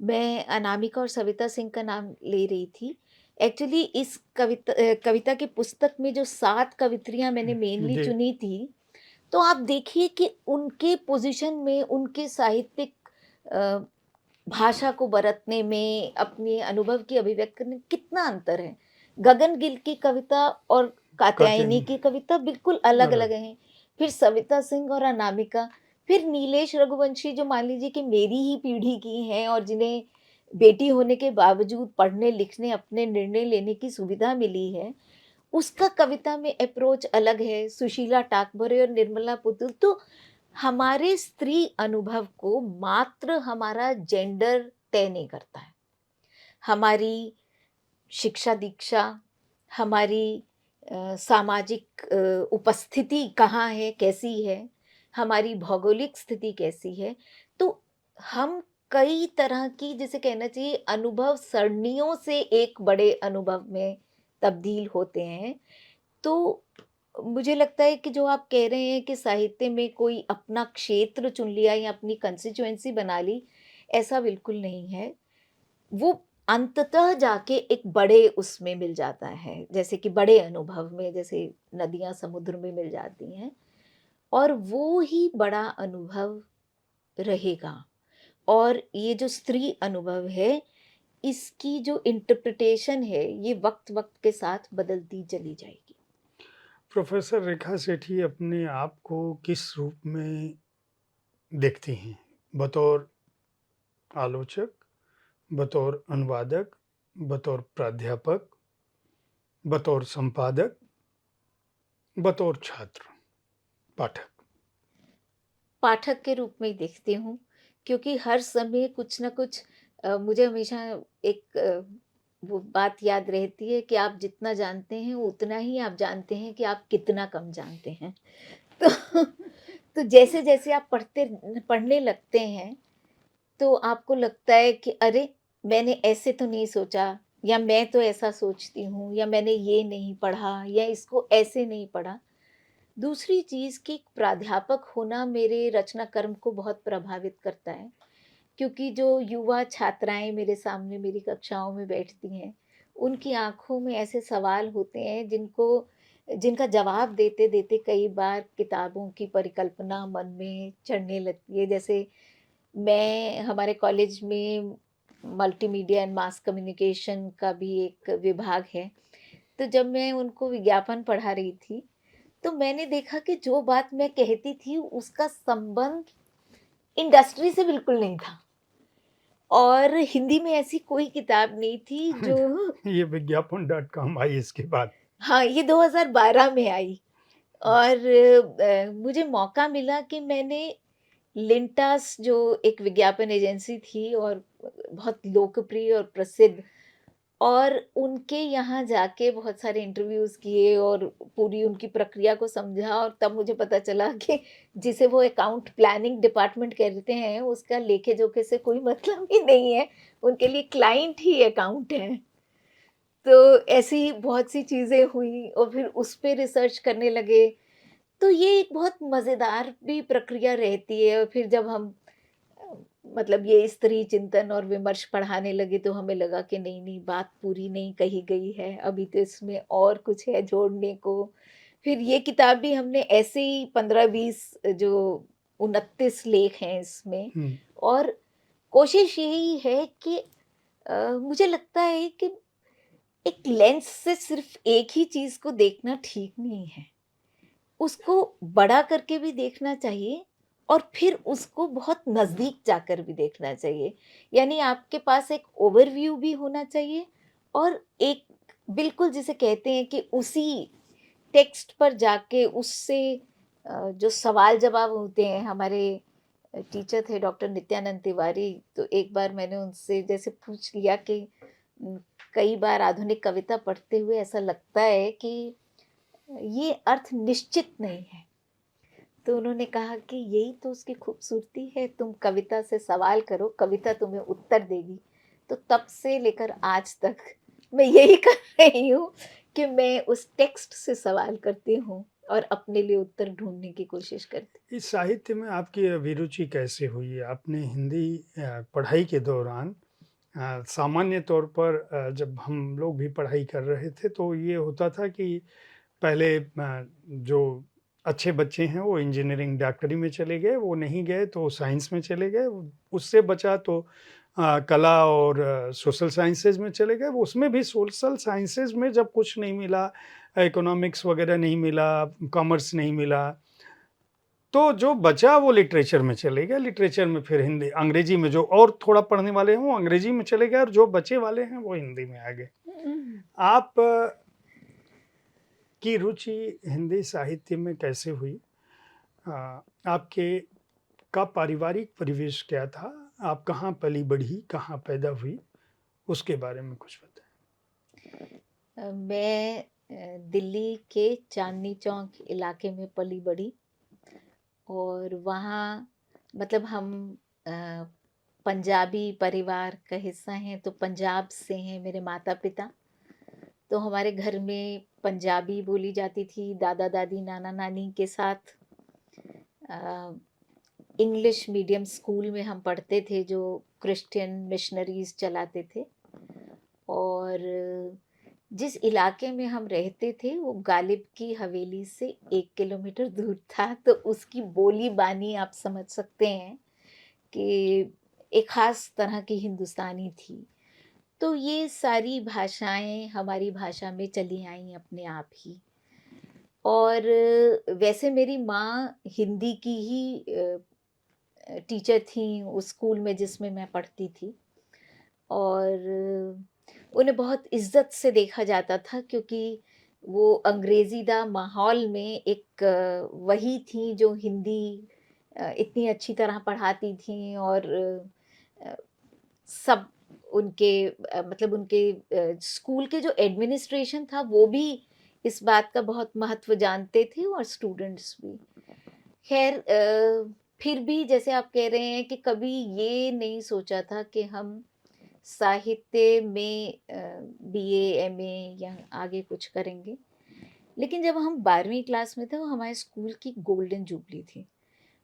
मैं अनामिका और सविता सिंह का नाम ले रही थी। एक्चुअली इस कविता की पुस्तक में जो 7 कवित्रियाँ मैंने मेनली जी, चुनी थी, तो आप देखिए कि उनके पोज़ीशन में, उनके साहित्यिक अ, भाषा को बरतने में, अपने अनुभव की अभिव्यक्त करने में कितना अंतर है। गगन गिल की कविता और कात्यायनी कात्यायनी की कविता बिल्कुल अलग-अलग अलग। हैं। फिर सविता सिंह और अनामिका, फिर नीलेश रघुवंशी जो मान लीजिए कि मेरी ही पीढ़ी की हैं और जिन्हें बेटी होने के बावजूद पढ़ने-लिखने, अपने निर्णय लेने की सुविधा मिली है, उसका कविता में अप्रोच अलग है। सुशीला टाकभरे और निर्मला पुतुल तो हमारे स्त्री अनुभव को मात्र हमारा जेंडर तय नहीं करता है। हमारी शिक्षा दीक्षा, हमारी सामाजिक उपस्थिति कहाँ है, कैसी है, हमारी भौगोलिक स्थिति कैसी है। तो हम कई तरह की, जिसे कहना चाहिए, अनुभव सरणियों से एक बड़े अनुभव में तब्दील होते हैं। तो मुझे लगता है कि जो आप कह रहे हैं कि साहित्य में कोई अपना क्षेत्र चुन लिया या अपनी कंस्टिट्यूएंसी बना ली, ऐसा बिल्कुल नहीं है। वो अंततः जाके एक बड़े उसमें मिल जाता है, जैसे कि बड़े अनुभव में, जैसे नदियाँ समुद्र में मिल जाती हैं, और वो ही बड़ा अनुभव रहेगा। और ये जो स्त्री अनुभव है, इसकी जो इंटरप्रिटेशन है, ये वक़्त-वक़्त के साथ बदलती चली जाएगी। प्रोफ़ेसर रेखा सेठी अपने आप को किस रूप में देखती हैं? बतौर आलोचक, बतौर अनुवादक, बतौर प्राध्यापक, बतौर संपादक, बतौर छात्र, पाठक? पाठक के रूप में ही देखती हूँ, क्योंकि हर समय कुछ न कुछ मुझे हमेशा एक वो बात याद रहती है कि आप जितना जानते हैं, उतना ही आप जानते हैं कि आप कितना कम जानते हैं। तो तो जैसे-जैसे आप पढ़ने लगते हैं, तो आपको लगता है कि अरे! मैंने ऐसे तो नहीं सोचा, या मैं तो ऐसा सोचती हूँ, या मैंने ये नहीं पढ़ा, या इसको ऐसे नहीं पढ़ा। दूसरी चीज़ कि एक प्राध्यापक होना मेरे रचना कर्म को बहुत प्रभावित करता है, क्योंकि जो युवा छात्राएँ मेरे सामने मेरी कक्षाओं में बैठती हैं, उनकी आँखों में ऐसे सवाल होते हैं जिनका जवाब देते-देते कई बार किताबों की परिकल्पना मन में चढ़ने लगती है। जैसे मैं हमारे कॉलेज में मल्टीमीडिया एंड मास कम्युनिकेशन का भी एक विभाग है। तो जब मैं उनको विज्ञापन पढ़ा रही थी, तो मैंने देखा कि जो बात मैं कहती थी उसका संबंध इंडस्ट्री से बिल्कुल नहीं था। और हिंदी में ऐसी कोई किताब नहीं थी जो ये विज्ञापन.com आई इसके बाद। हाँ, ये 2012 में आई। और मुझे मौका मिला कि मैंने लिंटास जो एक विज्ञापन एजेंसी थी और बहुत लोकप्रिय और प्रसिद्ध, और उनके यहाँ जाके बहुत सारे इंटरव्यूज़ किए और पूरी उनकी प्रक्रिया को समझा, और तब मुझे पता चला कि जिसे वो अकाउंट प्लानिंग डिपार्टमेंट कहते हैं, उसका लेखे-जोखे से कोई मतलब ही नहीं है। उनके लिए क्लाइंट ही अकाउंट है। तो ऐसी बहुत सी चीज़ें हुई और फिर उस पे रिसर्च करने लगे। तो ये एक बहुत मज़ेदार भी प्रक्रिया रहती है। और फिर जब हम अ, मतलब ये स्त्री चिंतन और विमर्श पढ़ाने लगे, तो हमें लगा कि नहीं-नहीं, बात पूरी नहीं कही गई है, अभी तो इसमें और कुछ है जोड़ने को। फिर ये किताब भी हमने ऐसे ही 15-20 जो 29 लेख हैं इसमें, हुँ। और कोशिश यही है कि मुझे लगता है कि एक लेंस से सिर्फ़ एक ही चीज़ को देखना ठीक नहीं है। उसको बड़ा करके भी देखना चाहिए और फिर उसको बहुत नज़दीक जाकर भी देखना चाहिए। यानी आपके पास एक ओवरव्यू भी होना चाहिए, और एक बिल्कुल जिसे कहते हैं कि उसी टेक्स्ट पर जाके उससे जो सवाल-जवाब होते हैं, हमारे टीचर थे डॉक्टर नित्यानंद तिवारी, तो एक बार मैंने उनसे जैसे पूछ लिया कि उम, कई बार आधुनिक कविता पढ़ते हुए ऐसा लगता है कि ये अर्थ निश्चित नहीं है। तो उन्होंने कहा कि यही तो उसकी खूबसूरती है, तुम कविता से सवाल करो, कविता तुम्हें उत्तर देगी। तो तब से लेकर आज तक मैं यही कर रही हूँ कि मैं उस टेक्स्ट से सवाल करती हूँ और अपने लिए उत्तर ढूँढने की कोशिश करती इस साहित्य में आपकी अभिरुचि कैसे हुई? आपने हिंदी पढ़ाई के दौरान सामान्य तौर पर जब हम लोग भी पढ़ाई कर रहे थे तो ये होता था कि पहले जो अच्छे बच्चे हैं वो इंजीनियरिंग डॉक्टरी में चले गए, वो नहीं गए तो साइंस में चले गए, उससे बचा तो कला और सोशल साइंसेज़ में चले गए। वो उसमें भी सोशल साइंसेज़ में जब कुछ नहीं मिला, इकोनॉमिक्स वगैरह नहीं मिला, कॉमर्स नहीं मिला, तो जो बचा वो लिटरेचर में चले गए। लिटरेचर में फिर हिंदी अंग्रेजी में जो और थोड़ा पढ़ने वाले हैं वो अंग्रेजी में चले गए और जो बचे वाले हैं वो हिंदी में आ गए। हूँ। आप की रुचि हिंदी साहित्य में कैसे हुई? अ, आपके का पारिवारिक परिवेश क्या था? आप कहाँ पली-बढ़ी, कहाँ पैदा हुई? उसके बारे में कुछ बताएँ। मैं दिल्ली के चांदनी चौक इलाके में पली-बढ़ी, और वहाँ मतलब हम अ, पंजाबी परिवार का हिस्सा हैं, तो पंजाब से हैं मेरे माता-पिता। तो हमारे घर में पंजाबी बोली जाती थी, दादा-दादी, नाना-नानी के साथ। अ, इंग्लिश मीडियम स्कूल में हम पढ़ते थे जो क्रिश्चियन मिशनरीज़ चलाते थे। और जिस इलाके में हम रहते थे वो गालिब की हवेली से 1 किलोमीटर दूर था, तो उसकी बोली-बानी आप समझ सकते हैं कि एक ख़ास तरह की हिंदुस्तानी थी। तो ये सारी भाषाएँ हमारी भाषा में चली आईं अपने आप ही। और वैसे मेरी माँ हिंदी की ही टीचर थीं उस स्कूल में जिसमें मैं पढ़ती थी। और उन्हें बहुत इज़्ज़त से देखा जाता था, क्योंकि वो अंग्रेज़ीदा माहौल में एक वही थीं जो हिंदी इतनी अच्छी तरह पढ़ाती थीं। और अ, सब उनके मतलब उनके स्कूल के जो एडमिनिस्ट्रेशन था वो भी इस बात का बहुत महत्व जानते थे, और स्टूडेंट्स भी। ख़ैर फिर भी जैसे आप कह रहे हैं कि कभी ये नहीं सोचा था कि हम साहित्य में बीए, एमए या आगे कुछ करेंगे। लेकिन जब हम 12वीं क्लास में थे, वो हमारे स्कूल की गोल्डन जुबली थी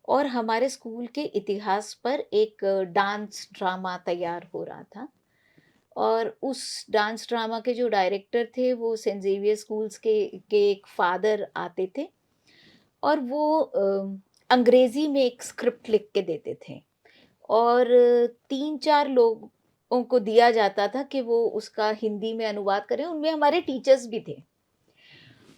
और हमारे स्कूल के इतिहास पर एक डांस ड्रामा तैयार हो रहा था और उस डांस ड्रामा के जो डायरेक्टर थे, वो सेंट ज़ेवियर स्कूल्स के एक फ़ादर आते थे और वो अंग्रेज़ी में एक स्क्रिप्ट लिख के देते थे और 3-4 लोगों को दिया जाता था कि वो उसका हिंदी में अनुवाद करें, उनमें हमारे टीचर्स भी थे।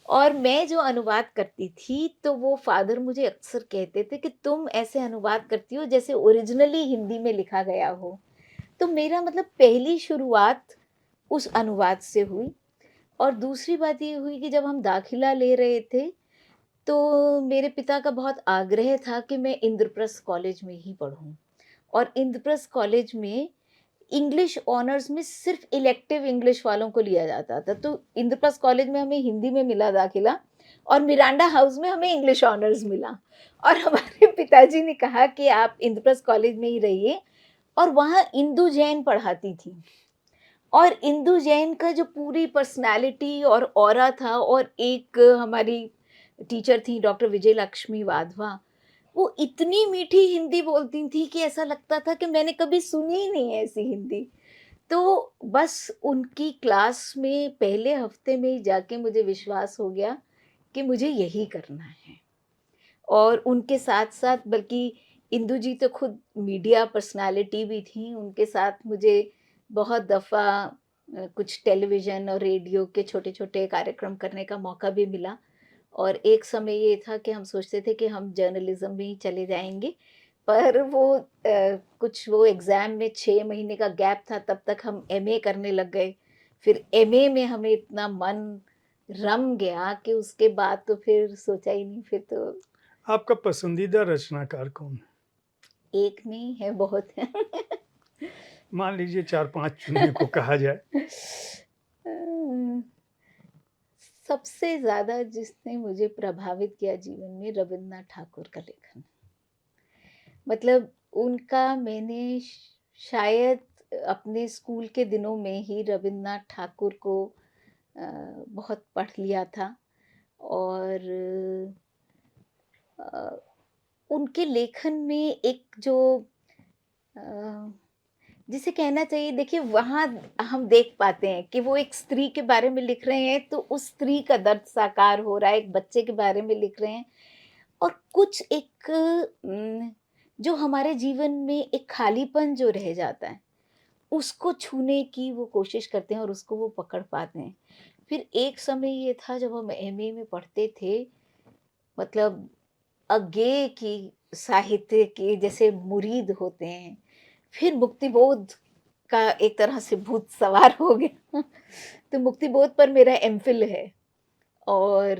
और मैं जो अनुवाद करती थी, तो वो फ़ादर मुझे अक्सर कहते थे कि तुम ऐसे अनुवाद करती हो जैसे ओरिजिनली हिंदी में लिखा गया हो। तो मेरा मतलब पहली शुरुआत उस अनुवाद से हुई और दूसरी बात ये हुई कि जब हम दाखिला ले रहे थे, तो मेरे पिता का बहुत आग्रह था कि मैं इंद्रप्रस्थ कॉलेज में ही पढ़ूँ और इंद्रप्रस्थ कॉलेज में इंग्लिश ऑनर्स में सिर्फ़ इलेक्टिव इंग्लिश वालों को लिया जाता था। तो इंद्रप्रस्थ कॉलेज में हमें हिंदी में मिला दाखिला और मिरांडा हाउस में हमें इंग्लिश ऑनर्स मिला और हमारे पिताजी ने कहा कि आप इंद्रप्रस्थ कॉलेज में ही रहिए और वहाँ इंदु जैन पढ़ाती थी और इंदु जैन का जो पूरी पर्सनैलिटी और ऑरा था और एक हमारी टीचर थी डॉक्टर विजयलक्ष्मी वाधवा, वो इतनी मीठी हिंदी बोलती थी कि ऐसा लगता था कि मैंने कभी सुनी ही नहीं है ऐसी हिंदी। तो बस उनकी क्लास में पहले हफ्ते में ही जाके मुझे विश्वास हो गया कि मुझे यही करना है। और उनके साथ-साथ बल्कि इंदु जी तो खुद मीडिया पर्सनैलिटी भी थीं, उनके साथ मुझे बहुत दफ़ा कुछ टेलीविज़न और रेडियो के छोटे-छोटे कार्यक्रम करने का मौका भी मिला और एक समय ये था कि हम सोचते थे कि हम जर्नलिज़्म में ही चले जाएँगे, पर वो कुछ वो एग्ज़ाम में 6 महीने का गैप था, तब तक हम एमए करने लग गए। फिर एमए में हमें इतना मन रम गया कि उसके बाद तो फिर सोचा ही नहीं, फिर तो आपका पसंदीदा रचनाकार कौन है? एक नहीं है, बहुत हैं। मान लीजिए 4-5 चुनने को कहा जाए। अ, सबसे ज़्यादा जिसने मुझे प्रभावित किया जीवन में रवीन्द्रनाथ ठाकुर का लेखन। मतलब उनका मैंने शायद अपने स्कूल के दिनों में ही रवीन्द्रनाथ ठाकुर को बहुत पढ़ लिया था और अ, उनके लेखन में एक जो अ, जिसे कहना चाहिए, देखिए वहाँ हम देख पाते हैं कि वो एक स्त्री के बारे में लिख रहे हैं तो उस स्त्री का दर्द साकार हो रहा है, एक बच्चे के बारे में लिख रहे हैं और कुछ एक जो हमारे जीवन में एक खालीपन जो रह जाता है, उसको छूने की वो कोशिश करते हैं और उसको वो पकड़ पाते हैं। फिर एक समय ये था जब हम एमए में पढ़ते थे, मतलब अज्ञेय की साहित्य के जैसे मुरीद होते हैं, फिर मुक्तिबोध का एक तरह से भूत सवार हो गया। तो मुक्तिबोध पर मेरा एमफिल है और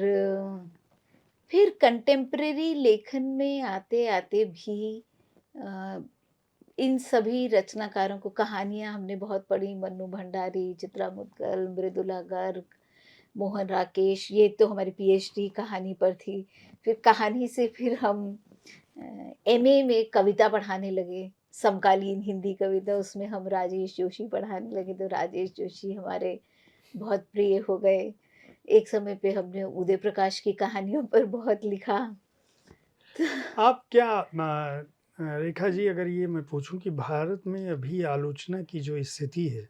फिर कंटेम्परेरी लेखन में आते-आते भी अ, इन सभी रचनाकारों को कहानियाँ हमने बहुत पढ़ी, मन्नू भंडारी, चित्रा मुद्गल, मृदुला गर्ग, मोहन राकेश, ये तो हमारी पीएचडी कहानी पर थी। फिर कहानी से फिर हम एमए में कविता पढ़ाने लगे, समकालीन हिंदी कविता, उसमें हम राजेश जोशी पढ़ाने लगे, तो राजेश जोशी हमारे बहुत प्रिय हो गए। एक समय पे हमने उदय प्रकाश की कहानियों पर बहुत लिखा। आप क्या रेखा जी, अगर ये मैं पूछूं कि भारत में अभी आलोचना की जो स्थिति है,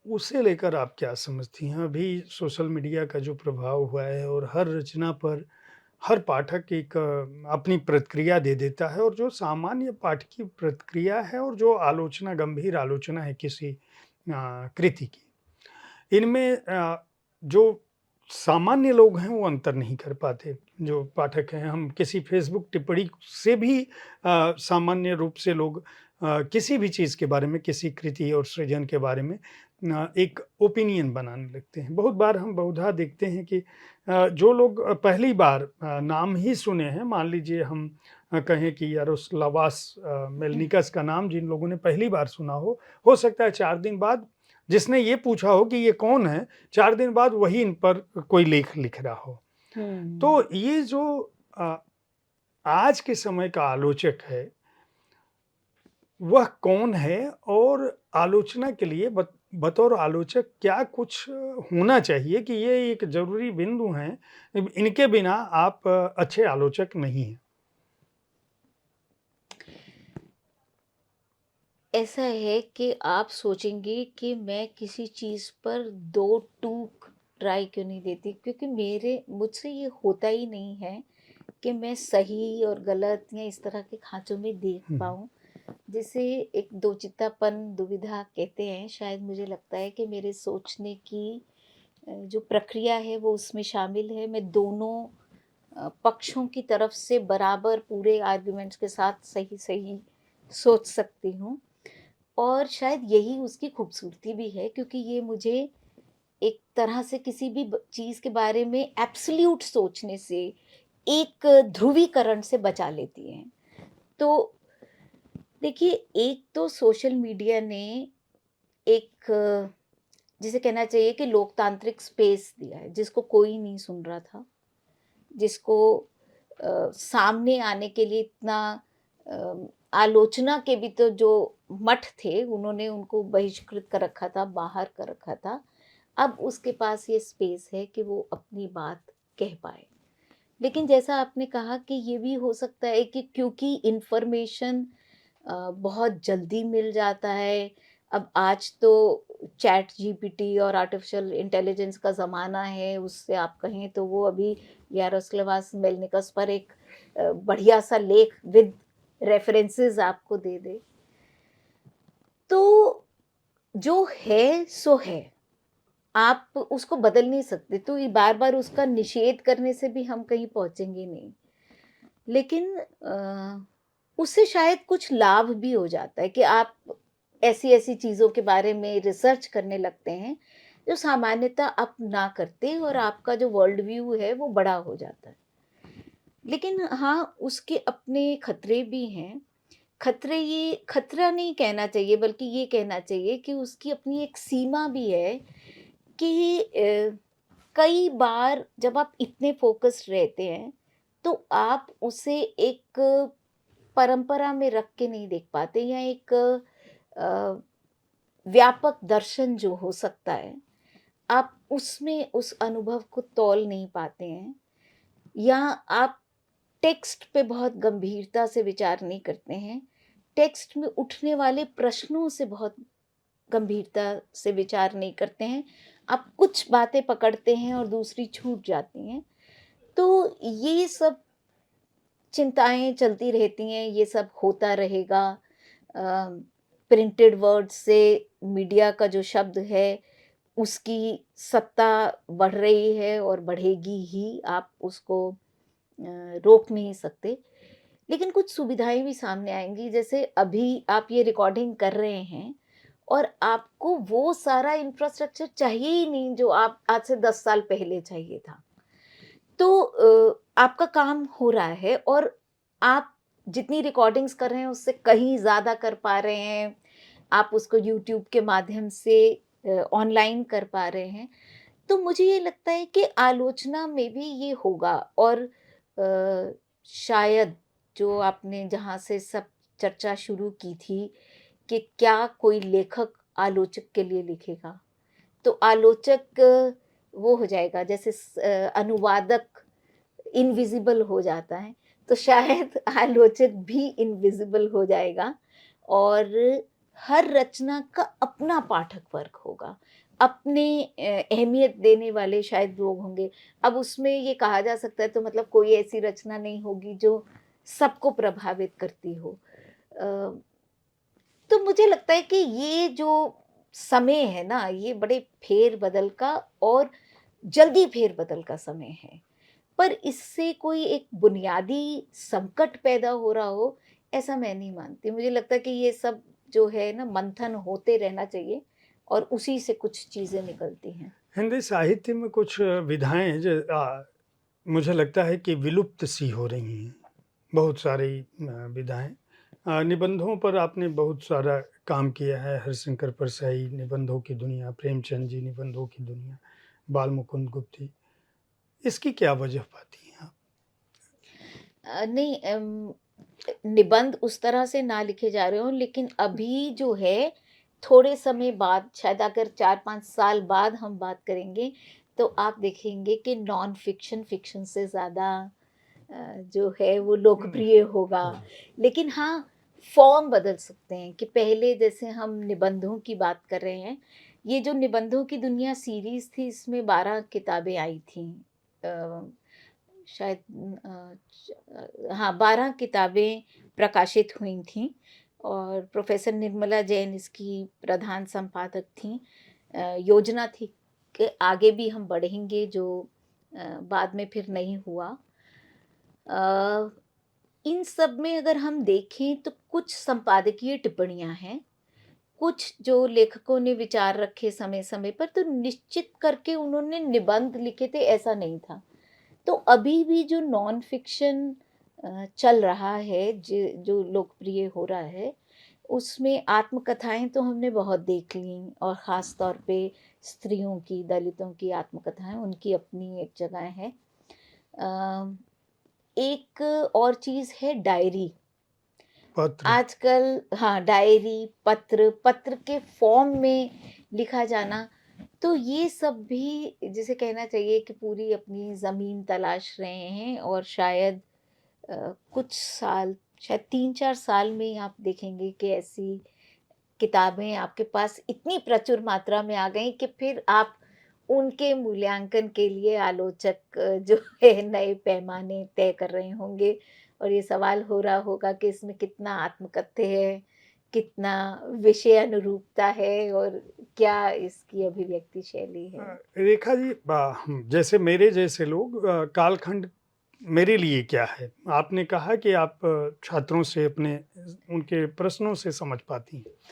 उसे लेकर आप क्या समझती हैं? अभी सोशल मीडिया का जो प्रभाव हुआ है और हर रचना पर हर पाठक एक अपनी प्रतिक्रिया दे देता है, और जो सामान्य पाठ की प्रतिक्रिया है और जो आलोचना, गंभीर आलोचना है किसी कृति की, इनमें जो सामान्य लोग हैं वो अंतर नहीं कर पाते। जो पाठक हैं, हम किसी फेसबुक टिप्पणी से भी सामान्य रूप से लोग किसी भी चीज़ के बारे में, किसी कृति और सृजन के बारे में एक ओपिनियन बनाने लगते हैं। बहुत बार हम बहुधा देखते हैं कि जो लोग पहली बार नाम ही सुने हैं, मान लीजिए हम कहें कि यारोस्लावास मेलनिकस का नाम जिन लोगों ने पहली बार सुना हो सकता है 4 दिन बाद जिसने ये पूछा हो कि ये कौन है, 4 दिन बाद वही इन पर कोई लेख लिख रहा हो। हुँ। तो ये जो अ, आज के समय का आलोचक है, वह कौन है और आलोचना के लिए बतौर आलोचक क्या कुछ होना चाहिए कि ये एक ज़रूरी बिंदु हैं, इनके बिना आप अच्छे आलोचक नहीं हैं? ऐसा है कि आप सोचेंगे कि मैं किसी चीज़ पर 2 टूक ट्राई क्यों नहीं देती, क्योंकि मेरे मुझसे ये होता ही नहीं है कि मैं सही और गलत या इस तरह के खाँचों में देख हुँ, पाऊँ। जिसे एक दोचित्तापन, दुविधा कहते हैं, शायद मुझे लगता है कि मेरे सोचने की जो प्रक्रिया है वो उसमें शामिल है। मैं दोनों पक्षों की तरफ से बराबर पूरे आर्ग्यूमेंट्स के साथ सही-सही सोच सकती हूँ। और शायद यही उसकी खूबसूरती भी है, क्योंकि ये मुझे एक तरह से किसी भी चीज़ के बारे में एब्सोल्यूट सोचने से, एक ध्रुवीकरण से बचा लेती हैं। तो देखिए, एक तो सोशल मीडिया ने एक जिसे कहना चाहिए कि लोकतांत्रिक स्पेस दिया है, जिसको कोई नहीं सुन रहा था, जिसको सामने आने के लिए इतना अ, आलोचना के भी तो जो मठ थे, उन्होंने उनको बहिष्कृत कर रखा था, बाहर कर रखा था। अब उसके पास ये स्पेस है कि वो अपनी बात कह पाए। लेकिन जैसा आपने कहा कि ये भी हो सकता है कि क्योंकि इन्फॉर्मेशन बहुत जल्दी मिल जाता है। अब आज तो चैट जीपीटी और आर्टिफ़िशियल इंटेलिजेंस का ज़माना है, उससे आप कहें तो वो अभी यारोस्लाव मेलनिकस पर एक बढ़िया-सा लेख विद रेफ़रेंसेस आपको दे दे। तो जो है सो है, आप उसको बदल नहीं सकते, तो ये बार-बार उसका निषेध करने से भी हम कहीं पहुँचेंगे नहीं। लेकिन उससे शायद कुछ लाभ भी हो जाता है कि आप ऐसी-ऐसी चीज़ों के बारे में रिसर्च करने लगते हैं, जो सामान्यतः आप ना करते, और आपका जो वर्ल्ड व्यू है वो बड़ा हो जाता है। लेकिन हाँ, उसके अपने खतरे भी हैं। खतरे, ये खतरा नहीं कहना चाहिए बल्कि ये कहना चाहिए कि उसकी अपनी एक सीमा भी है कि कई बार जब आप इतने फ़ोकस्ड रहते हैं, तो आप उसे एक परंपरा में रख के नहीं देख पाते, या एक अ, व्यापक दर्शन जो हो सकता है, आप उसमें उस अनुभव को तौल नहीं पाते हैं, या आप टेक्स्ट पे बहुत गंभीरता से विचार नहीं करते हैं। टेक्स्ट में उठने वाले प्रश्नों से बहुत गंभीरता से विचार नहीं करते हैं। आप कुछ बातें पकड़ते हैं और दूसरी छूट जाती हैं। तो ये सब चिंताएँ चलती रहती हैं, ये सब होता रहेगा। प्रिंटेड वर्ड से मीडिया का जो शब्द है, उसकी सत्ता बढ़ रही है और बढ़ेगी ही, आप उसको रोक नहीं सकते। लेकिन कुछ सुविधाएँ भी सामने आएँगी, जैसे अभी आप ये रिकॉर्डिंग कर रहे हैं और आपको वो सारा इंफ्रास्ट्रक्चर चाहिए ही नहीं जो आप आज से 10 साल पहले चाहिए था। तो आपका काम हो रहा है, और आप जितनी रिकॉर्डिंग्स कर रहे हैं उससे कहीं ज़्यादा कर पा रहे हैं। आप उसको यूट्यूब के माध्यम से ऑनलाइन कर पा रहे हैं। तो मुझे ये लगता है कि आलोचना में भी ये होगा, और शायद जो आपने जहाँ से सब चर्चा शुरू की थी कि क्या कोई लेखक आलोचक के लिए लिखेगा? तो आलोचक वो हो जाएगा, जैसे अनुवादक इनविजिबल हो जाता है, तो शायद आलोचक भी इनविजिबल हो जाएगा, और हर रचना का अपना पाठक वर्ग होगा। अपने अहमियत देने वाले शायद लोग होंगे। अब उसमें ये कहा जा सकता है, तो मतलब कोई ऐसी रचना नहीं होगी जो सबको प्रभावित करती हो। अ, तो मुझे लगता है कि ये जो समय है ना, ये बड़े फेर-बदल का और जल्दी फेर-बदल का समय है। पर इससे कोई एक बुनियादी संकट पैदा हो रहा हो, ऐसा मैं नहीं मानती। मुझे लगता है कि ये सब जो है ना, मंथन होते रहना चाहिए, और उसी से कुछ चीज़ें निकलती हैं। हिंदी साहित्य में कुछ विधाएँ मुझे लगता है कि विलुप्त सी हो रही हैं, बहुत सारी विधाएँ। निबंधों पर आपने बहुत सारा काम किया है, हरिशंकर परसाई, निबंधों की दुनिया, प्रेमचंद जी, निबंधों की दुनिया, बालमुकुंद गुप्ती। इसकी क्या वजह पाती हैं आप? नहीं, निबंध उस तरह से ना लिखे जा रहे हों, लेकिन अभी जो है थोड़े समय बाद, शायद अगर 4-5 साल बाद हम बात करेंगे, तो आप देखेंगे कि नॉन फ़िक्शन, फ़िक्शन से ज़्यादा जो है वो लोकप्रिय होगा। लेकिन हाँ, फ़ॉर्म बदल सकते हैं कि पहले जैसे हम निबंधों की बात कर रहे हैं, ये जो निबंधों की दुनिया सीरीज़ थी, इसमें 12 किताबें आई थीं। अ, शायद हाँ, 12 किताबें प्रकाशित हुई थीं और प्रोफ़ेसर निर्मला जैन इसकी प्रधान संपादक थीं। योजना थी कि आगे भी हम बढ़ेंगे, जो बाद में फिर नहीं हुआ। अ, इन सब में अगर हम देखें तो कुछ संपादकीय टिप्पणियाँ हैं, कुछ जो लेखकों ने विचार रखे समय-समय पर, तो निश्चित करके उन्होंने निबंध लिखे थे ऐसा नहीं था। तो अभी भी जो नॉन फ़िक्शन चल रहा है, जो लोकप्रिय हो रहा है, उसमें आत्मकथाएँ तो हमने बहुत देख लीं और ख़ास तौर पे स्त्रियों की, दलितों की आत्मकथाएँ, उनकी अपनी एक जगह है। अ, एक और चीज़ है डायरी। पत्र। आजकल हाँ, डायरी, पत्र के फ़ॉर्म में लिखा जाना, तो ये सब भी जिसे कहना चाहिए कि पूरी अपनी ज़मीन तलाश रहे हैं और शायद कुछ साल, शायद 3-4 साल में आप देखेंगे कि ऐसी किताबें आपके पास इतनी प्रचुर मात्रा में आ गई कि फिर आप उनके मूल्यांकन के लिए आलोचक जो है नए पैमाने तय कर रहे होंगे और ये सवाल हो रहा होगा कि इसमें कितना आत्मकथ्य है, कितना विषय अनुरूपता है और क्या इसकी अभिव्यक्ति शैली है। रेखा जी, जैसे मेरे जैसे लोग, कालखंड मेरे लिए क्या है? आपने कहा कि आप छात्रों से अपने उनके प्रश्नों से समझ पाती हैं।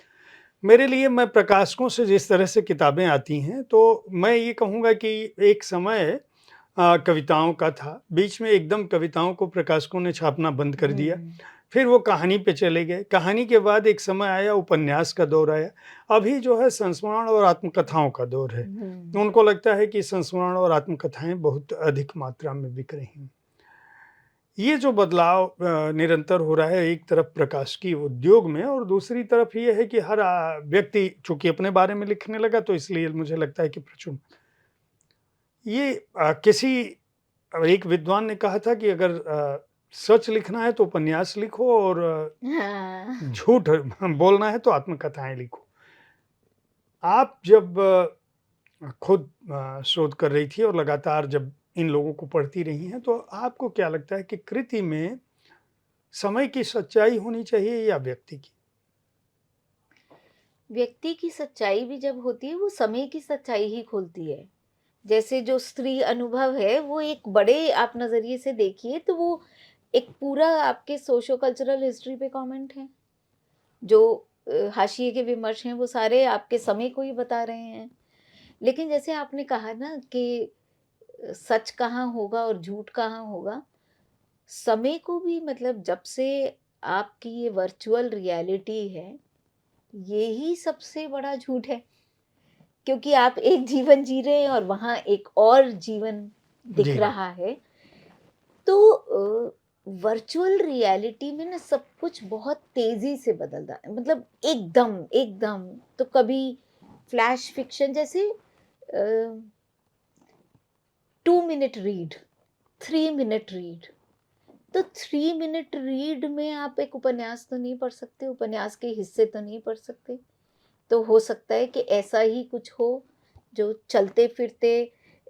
मेरे लिए, मैं प्रकाशकों से जिस तरह से किताबें आती हैं, तो मैं ये कहूँगा कि एक समय कविताओं का था। बीच में एकदम कविताओं को प्रकाशकों ने छापना बंद कर दिया। हुँ, फिर वो कहानी पे चले गए। कहानी के बाद एक समय आया, उपन्यास का दौर आया। अभी जो है संस्मरण और आत्मकथाओं का दौर है। हुँ। उनको लगता है कि संस्मरण और आत्मकथाएँ बहुत अधिक मात्रा में बिक रही हैं। ये जो बदलाव निरंतर हो रहा है, एक तरफ प्रकाशिकी उद्योग में और दूसरी तरफ ये है कि हर व्यक्ति चूँकि अपने बारे में लिखने लगा, तो इसलिए मुझे लगता है कि प्रचुर ये किसी एक विद्वान ने कहा था कि अगर सच लिखना है तो उपन्यास लिखो और हाँ। झूठ बोलना है तो आत्मकथाएँ लिखो। आप जब खुद शोध कर रही थी और लगातार जब इन लोगों को पढ़ती रही हैं, तो आपको क्या लगता है कि कृति में समय की सच्चाई होनी चाहिए या व्यक्ति की? व्यक्ति की सच्चाई भी जब होती है, वो समय की सच्चाई ही खोलती है। जैसे जो स्त्री अनुभव है, वो एक बड़े आप नज़रिए से देखिए तो वो एक पूरा आपके सोशो कल्चरल हिस्ट्री पे कमेंट है। जो हाशिए के विमर्श हैं, वो सारे आपके समय को ही बता रहे हैं। लेकिन जैसे आपने कहा ना कि सच कहाँ होगा और झूठ कहाँ होगा, समय को भी मतलब जब से आपकी ये वर्चुअल रियलिटी है, यही सबसे बड़ा झूठ है। क्योंकि आप एक जीवन जी रहे हैं और वहाँ एक और जीवन दिख जी हाँ। रहा है। तो वर्चुअल रियलिटी में ना सब कुछ बहुत तेज़ी से बदल रहा है। मतलब एकदम, एकदम। तो कभी फ्लैश फ़िक्शन जैसे 2 मिनट रीड, 3 मिनट रीड। तो 3 मिनट रीड में आप एक उपन्यास तो नहीं पढ़ सकते, उपन्यास के हिस्से तो नहीं पढ़ सकते। तो हो सकता है कि ऐसा ही कुछ हो जो चलते-फिरते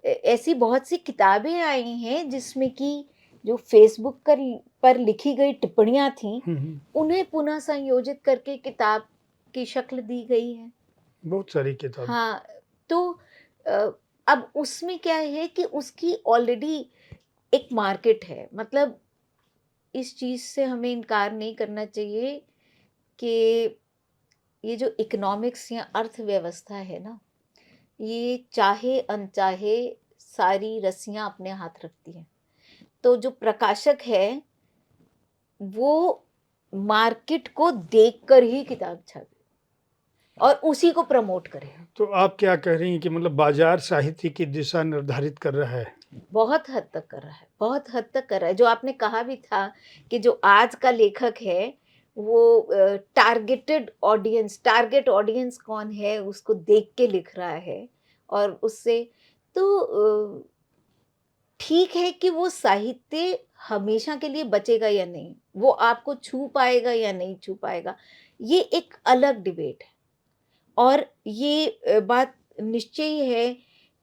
ऐसी बहुत सी किताबें आई हैं जिसमें कि जो फ़ेसबुक पर लिखी गई टिप्पणियाँ थीं, हुँ, हुँ। उन्हें पुनः संयोजित करके किताब की शक्ल दी गई है। बहुत सारी किताब। हाँ, तो अ, अब उसमें क्या है कि उसकी ऑलरेडी एक मार्केट है। मतलब इस चीज़ से हमें इनकार नहीं करना चाहिए कि ये जो इकोनॉमिक्स या अर्थव्यवस्था है ना, ये चाहे अनचाहे सारी रस्सियाँ अपने हाथ रखती है। तो जो प्रकाशक है, वो मार्केट को देखकर ही किताब छापे और उसी को प्रमोट करे। तो आप क्या कह रही हैं कि मतलब बाज़ार साहित्य की दिशा निर्धारित कर रहा है? बहुत हद तक कर रहा है, बहुत हद तक कर रहा है। जो आपने कहा भी था कि जो आज का लेखक है, वो टारगेट ऑडियंस कौन है उसको देख के लिख रहा है, और उससे तो ठीक है कि वो साहित्य हमेशा के लिए बचेगा या नहीं, वो आपको छू पाएगा या नहीं छू पाएगा, ये एक अलग डिबेट है। और ये बात निश्चय ही है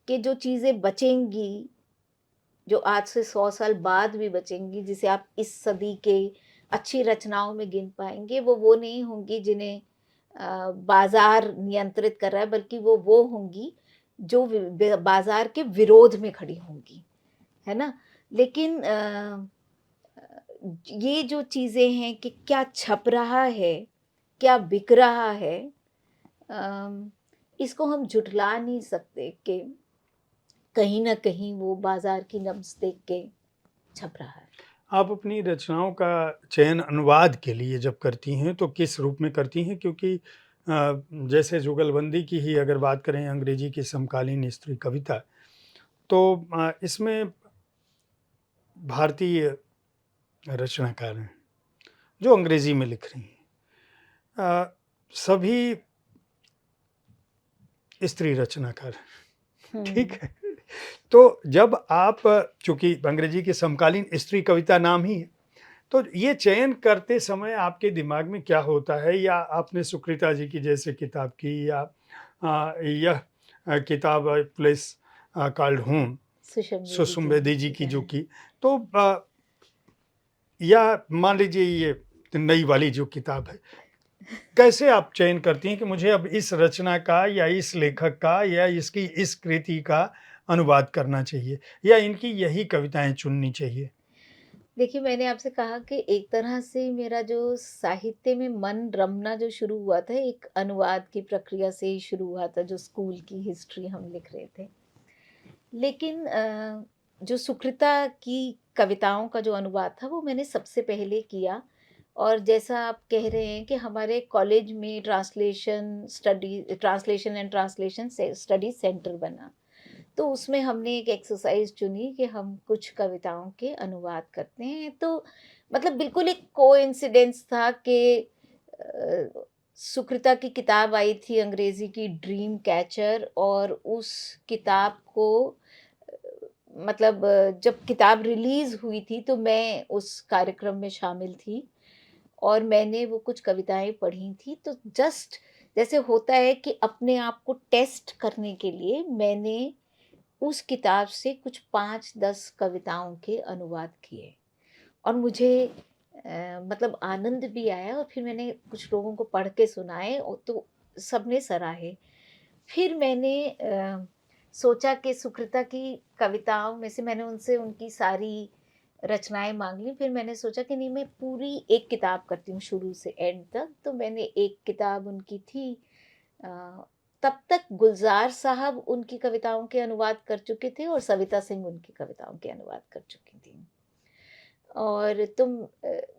कि जो चीज़ें बचेंगी, जो आज से 100 साल बाद भी बचेंगी, जिसे आप इस सदी के अच्छी रचनाओं में गिन पाएँगे, वो नहीं होंगी जिन्हें बाज़ार नियंत्रित कर रहा है, बल्कि वो होंगी जो बाज़ार के विरोध में खड़ी होंगी, है ना? लेकिन ये जो चीज़ें हैं कि क्या छप रहा है, क्या बिक रहा है, अम, इसको हम झुठला नहीं सकते कि कहीं न कहीं वो बाज़ार की नब्ज़ देख के छप रहा है। आप अपनी रचनाओं का चयन अनुवाद के लिए जब करती हैं तो किस रूप में करती हैं? क्योंकि जैसे जुगलबंदी की ही अगर बात करें अंग्रेजी की समकालीन स्त्री कविता, तो इसमें भारतीय रचनाकार हैं, जो अंग्रेजी में लिख रही हैं। सभी स्त्री रचनाकार हैं, ठीक हुँ, है? तो जब आप चूँकि अंग्रेजी की समकालीन स्त्री कविता नाम ही है, तो ये चयन करते समय आपके दिमाग में क्या होता है? या आपने सुकृता जी की जैसे किताब की, या यह किताब प्लेस कॉल्ड होम, सुषम बेदी सुसुम जी बेदी ने जी की किया जो है। की, तो या मान लीजिए ये नई वाली जो किताब है, कैसे आप चयन करती हैं कि मुझे अब इस रचना का या इस लेखक का या इसकी इस कृति का अनुवाद करना चाहिए, या इनकी यही कविताएँ चुननी चाहिए? देखिए, मैंने आपसे कहा कि एक तरह से मेरा जो साहित्य में मन रमना जो शुरू हुआ था, एक अनुवाद की प्रक्रिया से ही शुरू हुआ था, जो स्कूल की हिस्ट्री हम लिख रहे थे। लेकिन जो सुकृता की कविताओं का जो अनुवाद था, वो मैंने सबसे पहले किया। और जैसा आप कह रहे हैं कि हमारे कॉलेज में ट्रांसलेशन एंड ट्रांसलेशन से स्टडी सेंटर बना। तो उसमें हमने एक एक्सरसाइज़ चुनी कि हम कुछ कविताओं के अनुवाद करते हैं। तो मतलब बिल्कुल एक कोइंसिडेंस था कि सुकृता की किताब आई थी अंग्रेज़ी की, ड्रीम कैचर, और उस किताब को मतलब जब किताब रिलीज़ हुई थी तो मैं उस कार्यक्रम में शामिल थी, और मैंने वो कुछ कविताएँ पढ़ी थी। तो जस्ट जैसे होता है कि अपने आप को टेस्ट करने के लिए मैंने उस किताब से कुछ 5-10 कविताओं के अनुवाद किए, और मुझे मतलब आनंद भी आया, और फिर मैंने कुछ लोगों को पढ़ के सुनाए, और तो सबने सराहे। फिर मैंने सोचा कि सुकृता की कविताओं में से मैंने उनसे उनकी सारी रचनाएँ माँग लीं। फिर मैंने सोचा कि नहीं, मैं पूरी एक किताब करती हूँ शुरू से एंड तक। तो मैंने एक किताब उनकी थी, अ, तब तक गुलज़ार साहब उनकी कविताओं के अनुवाद कर चुके थे, और सविता सिंह उनकी कविताओं के अनुवाद कर चुकी थीं। और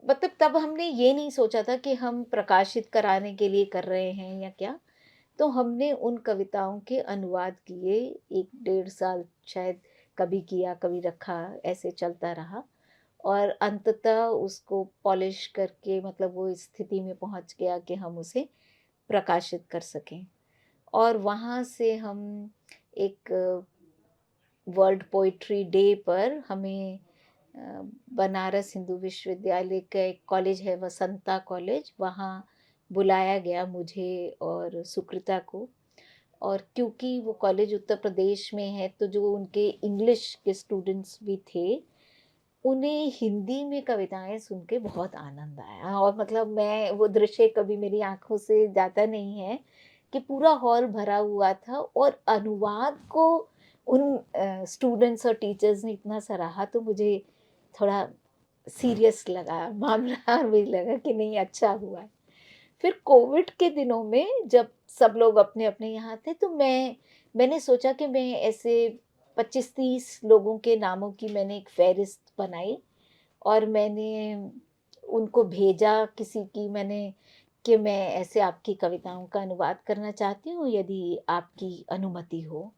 मतलब तब हमने ये नहीं सोचा था कि हम प्रकाशित कराने के लिए कर रहे हैं या क्या। तो हमने उन कविताओं के अनुवाद किए, 1 डेढ़ साल शायद, कभी किया, कभी रखा, ऐसे चलता रहा। और अंततः उसको पॉलिश करके मतलब वो इस स्थिति में पहुँच गया कि हम उसे प्रकाशित कर सकें। और वहाँ से हम एक वर्ल्ड पोएट्री डे पर हमें बनारस हिंदू विश्वविद्यालय का एक कॉलेज है, वसंता कॉलेज, वहाँ बुलाया गया मुझे और सुकृता को। और क्योंकि वो कॉलेज उत्तर प्रदेश में है, तो जो उनके इंग्लिश के स्टूडेंट्स भी थे, उन्हें हिंदी में कविताएँ सुन के बहुत आनंद आया। और मतलब मैं वो दृश्य कभी मेरी आँखों से जाता नहीं है कि पूरा हॉल भरा हुआ था, और अनुवाद को उन स्टूडेंट्स और टीचर्स ने इतना सराहा, तो मुझे थोड़ा सीरियस लगा मामला, और मुझे लगा कि नहीं, अच्छा हुआ है। फिर कोविड के दिनों में जब सब लोग अपने-अपने यहाँ थे, तो मैंने सोचा कि मैं ऐसे 25-30 लोगों के नामों की मैंने एक फ़हरिस्त बनाई, और मैंने उनको भेजा किसी की मैंने, कि मैं ऐसे आपकी कविताओं का अनुवाद करना चाहती हूँ, यदि आपकी अनुमति हो।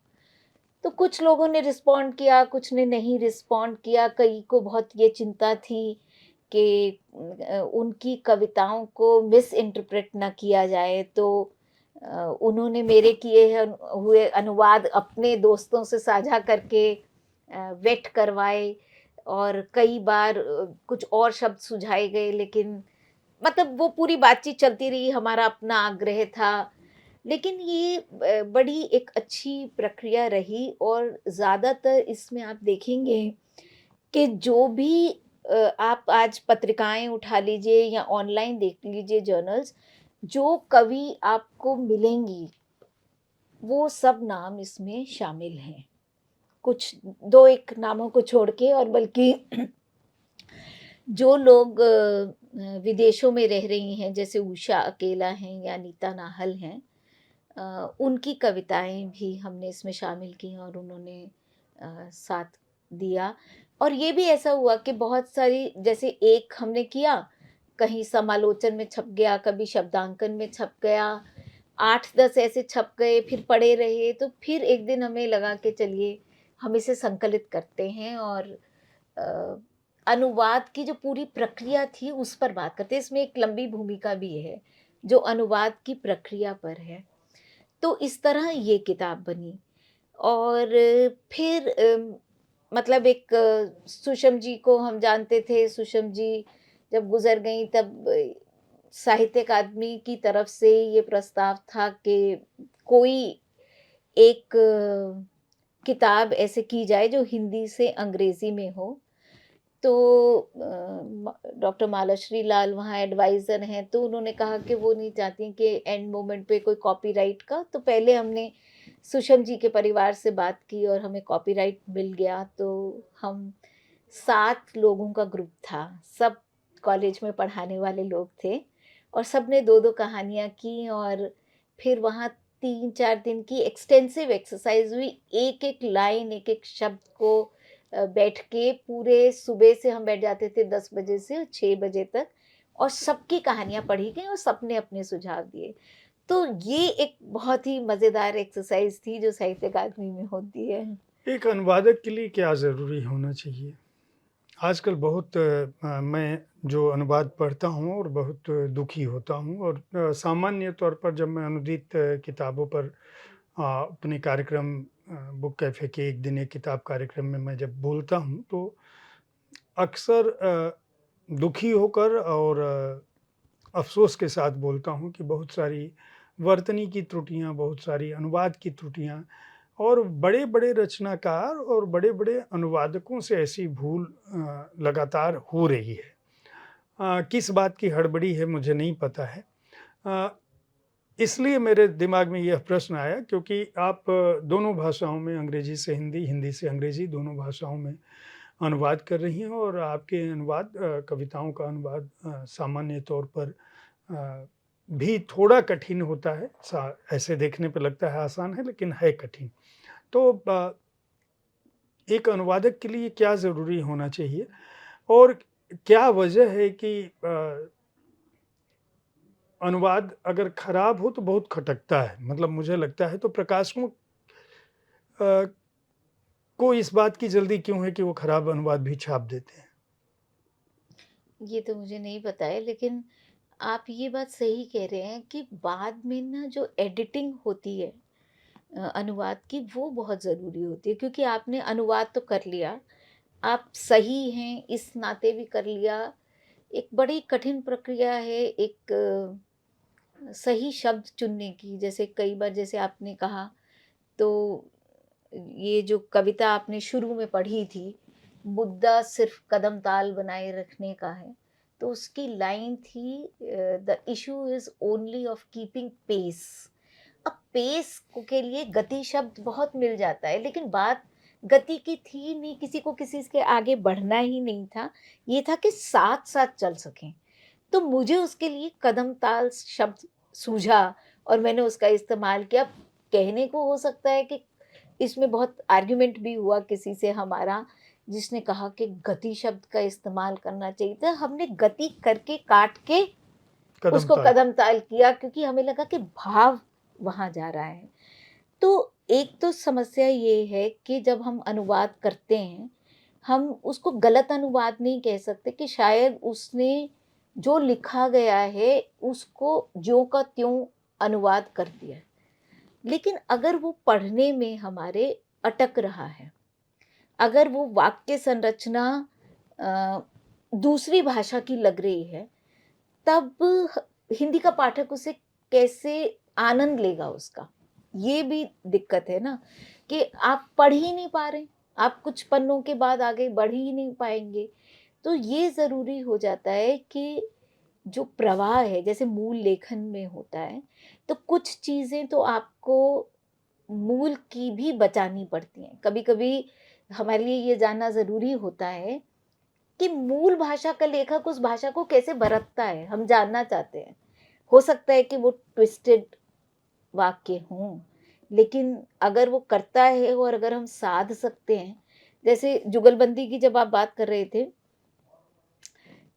तो कुछ लोगों ने रिस्पॉन्ड किया, कुछ ने नहीं रिस्पॉन्ड किया, कई को बहुत ये चिंता थी कि उनकी कविताओं को मिस इंटरप्रेट ना किया जाए, तो उन्होंने मेरे किए हुए अनुवाद अपने दोस्तों से साझा करके वेट करवाए, और कई बार कुछ और शब्द सुझाए गए, लेकिन मतलब वो पूरी बातचीत चलती रही, हमारा अपना आग्रह था। लेकिन ये बड़ी एक अच्छी प्रक्रिया रही, और ज़्यादातर इसमें आप देखेंगे कि जो भी आप आज पत्रिकाएँ उठा लीजिए या ऑनलाइन देख लीजिए जर्नल्स, जो कवि आपको मिलेंगी, वो सब नाम इसमें शामिल हैं। कुछ 2-1 नामों को छोड़ के, और बल्कि जो लोग विदेशों में रह रही हैं, जैसे उषा अकेला हैं या नीता नाहल हैं, उनकी कविताएँ भी हमने इसमें शामिल की और उन्होंने साथ दिया। और ये भी ऐसा हुआ कि बहुत सारी, जैसे एक हमने किया, कहीं समालोचन में छप गया, कभी शब्दांकन में छप गया, 8-10 ऐसे छप गए, फिर पड़े रहे, तो फिर एक दिन हमें लगा कि चलिए हम इसे संकलित करते हैं, और अ, अनुवाद की जो पूरी प्रक्रिया थी उस पर बात करते हैं। इसमें एक लंबी भूमिका भी है, जो अनुवाद की प्रक्रिया पर है। तो इस तरह ये किताब बनी। और फिर मतलब एक सुषम जी को हम जानते थे, सुषम जी जब गुज़र गईं, तब साहित्य अकादमी की तरफ से ये प्रस्ताव था कि कोई एक किताब ऐसे की जाए जो हिंदी से अंग्रेज़ी में हो। तो डॉक्टर मालाश्री लाल वहाँ एडवाइज़र हैं, तो उन्होंने कहा कि वो नहीं चाहती कि एंड मोमेंट पे कोई कॉपीराइट का। तो पहले हमने सुषम जी के परिवार से बात की और हमें कॉपीराइट मिल गया। तो हम 7 लोगों का ग्रुप था, सब कॉलेज में पढ़ाने वाले लोग थे, और सबने 2-2 कहानियाँ की, और फिर वहाँ 3-4 दिन की एक्सटेंसिव एक्सरसाइज़ हुई। एक-एक लाइन, एक-एक शब्द को बैठ के, पूरे सुबह से हम बैठ जाते थे 10 बजे से 6 बजे तक, और सबकी कहानियाँ पढ़ी गईं और सबने अपने सुझाव दिए। तो ये एक बहुत ही मज़ेदार एक्सरसाइज़ थी जो साहित्य अकादमी में होती है। एक अनुवादक के लिए क्या ज़रूरी होना चाहिए? आजकल बहुत मैं जो अनुवाद पढ़ता हूँ और बहुत दुखी होता हूँ, और सामान्य तौर पर जब मैं अनुदित किताबों पर अपने कार्यक्रम बुक कैफ़े के एक दिन एक किताब कार्यक्रम में मैं जब बोलता हूँ, तो अक्सर दुखी होकर और अफ़सोस के साथ बोलता हूँ कि बहुत सारी वर्तनी की त्रुटियाँ, बहुत सारी अनुवाद की त्रुटियाँ, और बड़े-बड़े रचनाकार और बड़े-बड़े अनुवादकों से ऐसी भूल लगातार हो रही है। किस बात की हड़बड़ी है मुझे नहीं पता है। अ, इसलिए मेरे दिमाग में यह प्रश्न आया, क्योंकि आप दोनों भाषाओं में, अंग्रेजी से हिंदी, हिंदी से अंग्रेजी, दोनों भाषाओं में अनुवाद कर रही हैं, और आपके अनुवाद कविताओं का अनुवाद सामान्य तौर पर भी थोड़ा कठिन होता है। ऐसे देखने पे लगता है आसान है, लेकिन है कठिन। तो एक अनुवादक के लिए क्या ज़रूरी होना चाहिए, और क्या वजह है कि अनुवाद अगर खराब हो तो बहुत खटकता है? मतलब मुझे लगता है, तो प्रकाशकों को इस बात की जल्दी क्यों है कि वो खराब अनुवाद भी छाप देते हैं? ये तो मुझे नहीं पता है, लेकिन आप ये बात सही कह रहे हैं कि बाद में ना जो एडिटिंग होती है अनुवाद की, वो बहुत ज़रूरी होती है, क्योंकि आपने अनुवाद तो कर लिया, आप सही हैं इस नाते भी कर लिया। एक बड़ी कठिन प्रक्रिया है एक सही शब्द चुनने की। जैसे कई बार, जैसे आपने कहा, तो ये जो कविता आपने शुरू में पढ़ी थी, मुद्दा सिर्फ कदम ताल बनाए रखने का है, तो उसकी लाइन थी, the issue is only of keeping pace. अब पेस के लिए गति शब्द बहुत मिल जाता है, लेकिन बात गति की थी नहीं, किसी को किसी के आगे बढ़ना ही नहीं था, ये था कि साथ साथ चल सकें। तो मुझे उसके लिए कदम ताल शब्द सूझा, और मैंने उसका इस्तेमाल किया। कहने को हो सकता है कि इसमें बहुत आर्ग्यूमेंट भी हुआ किसी से हमारा, जिसने कहा कि गति शब्द का इस्तेमाल करना चाहिए था। हमने गति करके, काट के कदम उसको ताल। कदम ताल किया, क्योंकि हमें लगा कि भाव वहाँ जा रहा है। तो एक तो समस्या ये है कि जब हम अनुवाद करते हैं, हम उसको गलत अनुवाद नहीं कह सकते कि शायद उसने जो लिखा गया है उसको ज्यों का त्यों अनुवाद कर दिया है। लेकिन अगर वो पढ़ने में हमारे अटक रहा है, अगर वो वाक्य संरचना अ, दूसरी भाषा की लग रही है, तब हिंदी का पाठक उसे कैसे आनंद लेगा उसका? ये भी दिक्कत है ना, कि आप पढ़ ही नहीं पा रहे, आप कुछ पन्नों के बाद आगे बढ़ ही नहीं पाएंगे। तो ये ज़रूरी हो जाता है कि जो प्रवाह है जैसे मूल लेखन में होता है, तो कुछ चीज़ें तो आपको मूल की भी बचानी पड़ती हैं। कभी-कभी हमारे लिए ये जानना ज़रूरी होता है कि मूल भाषा का लेखक उस भाषा को कैसे बरतता है, हम जानना चाहते हैं। हो सकता है कि वो ट्विस्टेड वाक्य हों, लेकिन अगर वो करता है और अगर हम साध सकते हैं, जैसे जुगलबंदी की जब आप बात कर रहे थे,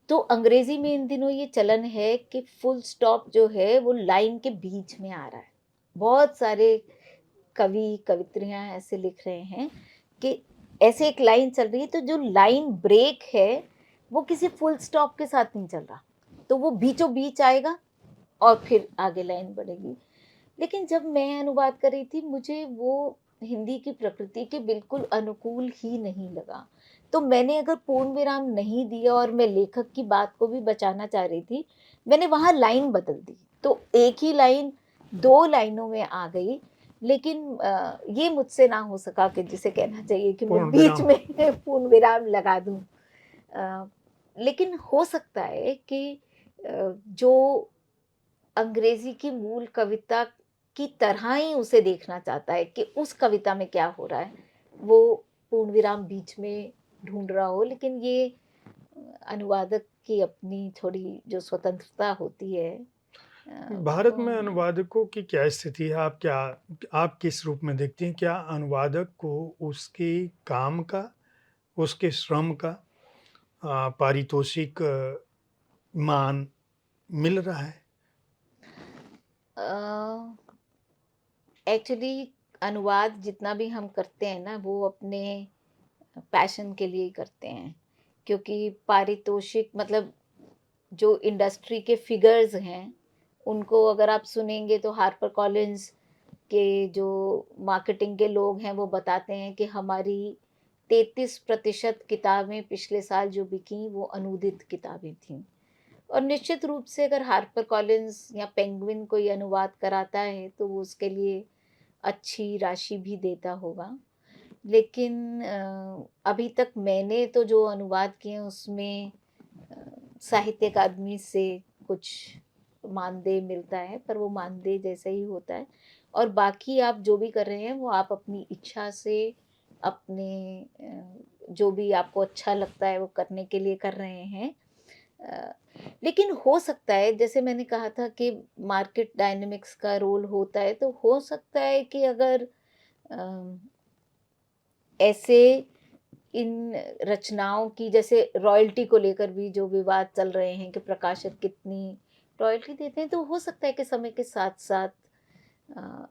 तो अंग्रेजी में इन दिनों ये चलन है कि फुल स्टॉप जो है वो लाइन के बीच में आ रहा है। बहुत सारे कवि कवित्रियां ऐसे लिख रहे हैं कि ऐसे एक लाइन चल रही है, तो जो लाइन ब्रेक है वो किसी फुल स्टॉप के साथ नहीं चल रहा, तो वो बीचों बीच आएगा और फिर आगे लाइन बढ़ेगी। लेकिन जब मैं अनुवाद कर रही थी, मुझे वो हिंदी की प्रकृति के बिल्कुल अनुकूल ही नहीं लगा। तो मैंने अगर पूर्ण विराम नहीं दिया और मैं लेखक की बात को भी बचाना चाह रही थी, मैंने वहाँ लाइन बदल दी। तो एक ही लाइन 2 लाइनों में आ गई, लेकिन ये मुझसे ना हो सका कि जिसे कहना चाहिए कि मैं पूर्ण बीच विराम। में पूर्ण विराम लगा दूँ। अ, लेकिन हो सकता है कि जो अंग्रेजी की मूल कविता की तरह ही उसे देखना चाहता है कि उस कविता में क्या हो रहा है, वो पूर्ण विराम बीच में ढूंढ रहा हो, लेकिन ये अनुवादक की अपनी थोड़ी जो स्वतंत्रता होती है, भारत वो में हमें। अनुवादकों की क्या स्थिति है? आप किस रूप में देखती हैं? क्या अनुवादक को उसके काम का, उसके श्रम का पारितोषिक मान मिल रहा है? एक्चुअली अनुवाद जितना भी हम करते हैं ना, वो अपने पैशन के लिए ही करते हैं, क्योंकि पारितोषिक मतलब जो इंडस्ट्री के फिगर्स हैं, उनको अगर आप सुनेंगे तो हार्पर कॉलिंस के जो मार्केटिंग के लोग हैं वो बताते हैं कि हमारी 33% किताबें पिछले साल जो बिकी वो अनूदित किताबें थीं। और निश्चित रूप से अगर हार्पर कॉलिंस या पेंगुइन कोई अनुवाद कराता है तो वो उसके लिए अच्छी राशि भी देता होगा। लेकिन अभी तक मैंने तो जो अनुवाद किए हैं उसमें अ, साहित्य अकादमी से कुछ मानदेय मिलता है, पर वो मानदेय जैसा ही होता है। और बाकी आप जो भी कर रहे हैं वो आप अपनी इच्छा से अपने जो भी आपको अच्छा लगता है वो करने के लिए कर रहे हैं। अ, लेकिन हो सकता है, जैसे मैंने कहा था कि मार्केट डायनामिक्स का रोल होता है, तो हो सकता है कि अगर अ, ऐसे इन रचनाओं की जैसे रॉयल्टी को लेकर भी जो विवाद चल रहे हैं कि प्रकाशक कितनी रॉयल्टी देते हैं, तो हो सकता है कि समय के साथ साथ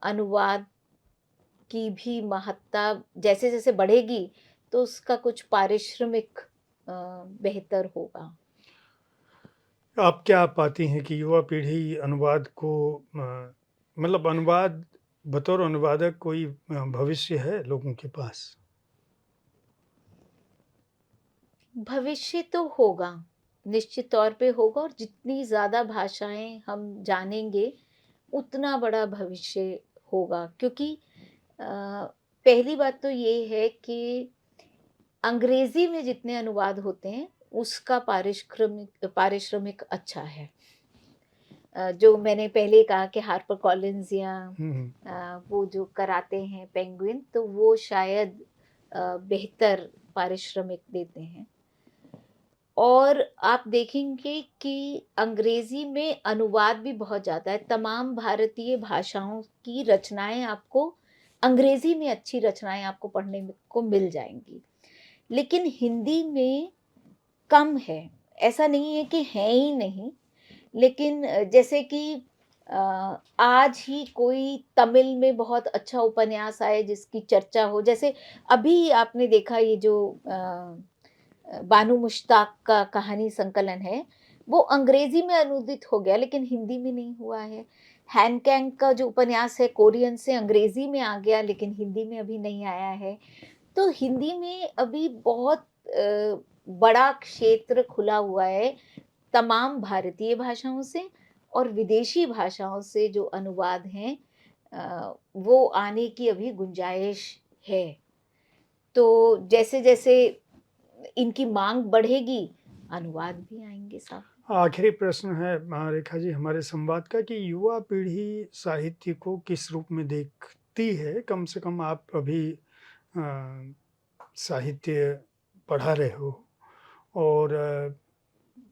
अनुवाद की भी महत्ता जैसे जैसे बढ़ेगी तो उसका कुछ पारिश्रमिक बेहतर होगा। आप क्या पाती हैं कि युवा पीढ़ी अनुवाद को मतलब अनुवाद बतौर अनुवादक कोई भविष्य है लोगों के पास? भविष्य तो होगा, निश्चित तौर पे होगा, और जितनी ज़्यादा भाषाएं हम जानेंगे उतना बड़ा भविष्य होगा, क्योंकि पहली बात तो ये है कि अंग्रेजी में जितने अनुवाद होते हैं उसका पारिश्रमिक पारिश्रमिक अच्छा है। जो मैंने पहले कहा कि हार्पर कॉलिंस या हुँ। वो जो कराते हैं पेंगुइन, तो वो शायद बेहतर पारिश्रमिक देते हैं। और आप देखेंगे कि अंग्रेजी में अनुवाद भी बहुत ज़्यादा है। तमाम भारतीय भाषाओं की रचनाएं आपको अंग्रेजी में अच्छी रचनाएं आपको पढ़ने को मिल जाएंगी, लेकिन हिंदी में कम है। ऐसा नहीं है कि है ही नहीं, लेकिन जैसे कि आज ही कोई तमिल में बहुत अच्छा उपन्यास आए जिसकी चर्चा हो, जैसे अभी आपने देखा ये जो बानू मुश्ताक का कहानी संकलन है, वो अंग्रेजी में अनुदित हो गया लेकिन हिंदी में नहीं हुआ है। हैन कैंग का जो उपन्यास है कोरियन से अंग्रेजी में आ गया लेकिन हिंदी में अभी नहीं आया है। तो हिंदी में अभी बहुत बड़ा क्षेत्र खुला हुआ है तमाम भारतीय भाषाओं से और विदेशी भाषाओं से जो अनुवाद हैं, वो आने की अभी गुंजाइश है। तो जैसे-जैसे इनकी माँग बढ़ेगी, अनुवाद भी आएँगे साथ। आखिरी प्रश्न है रेखा जी हमारे संवाद का कि युवा पीढ़ी साहित्य को किस रूप में देखती है? कम से कम आप अभी साहित्य पढ़ा रहे हो और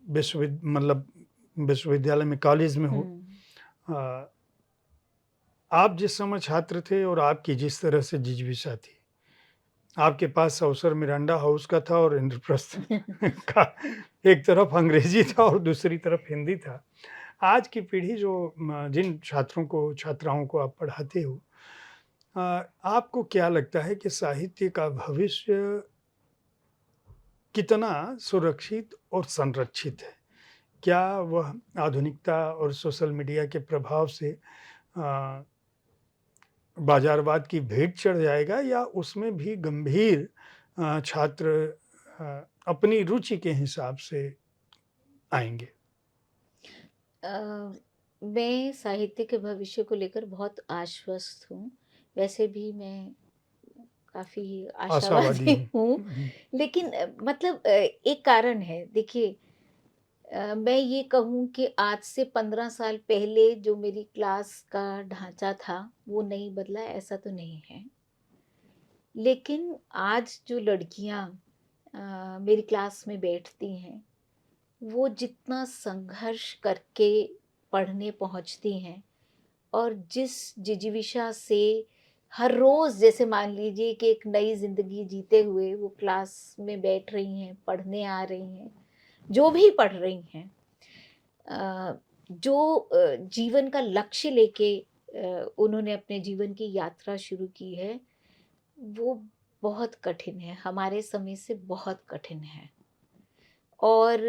मतलब विश्वविद्यालय में, कॉलेज में हो। अ, आप जिस समय छात्र थे और आपकी जिस तरह से जिज्ञासा थी, आपके पास अवसर मिरांडा हाउस का था और इंद्रप्रस्थ का एक तरफ अंग्रेजी था और दूसरी तरफ हिंदी था। आज की पीढ़ी जो जिन छात्रों को, छात्राओं को आप पढ़ाते हो, आपको क्या लगता है कि साहित्य का भविष्य कितना सुरक्षित और संरक्षित है? क्या वह आधुनिकता और सोशल मीडिया के प्रभाव से बाज़ारवाद की भेंट चढ़ जाएगा या उसमें भी गंभीर छात्र अपनी रुचि के हिसाब से आएँगे? मैं साहित्य के भविष्य को लेकर बहुत आश्वस्त हूँ। वैसे भी मैं काफ़ी आशावादी आशावादी हैं। हूँ, हुँ, लेकिन मतलब एक कारण है। देखिए, मैं ये कहूँ कि आज से 15 साल पहले जो मेरी क्लास का ढाँचा था, वो नहीं बदला, ऐसा तो नहीं है। लेकिन आज जो लड़कियाँ मेरी क्लास में बैठती हैं, वो जितना संघर्ष करके पढ़ने पहुँचती हैं और जिस जिजीविषा से हर रोज़, जैसे मान लीजिए कि एक नई ज़िंदगी जीते हुए वो क्लास में बैठ रही हैं, पढ़ने आ रही हैं, जो भी पढ़ रही हैं, जो जीवन का लक्ष्य लेके उन्होंने अपने जीवन की यात्रा शुरू की है, वो बहुत कठिन है, हमारे समय से बहुत कठिन है। और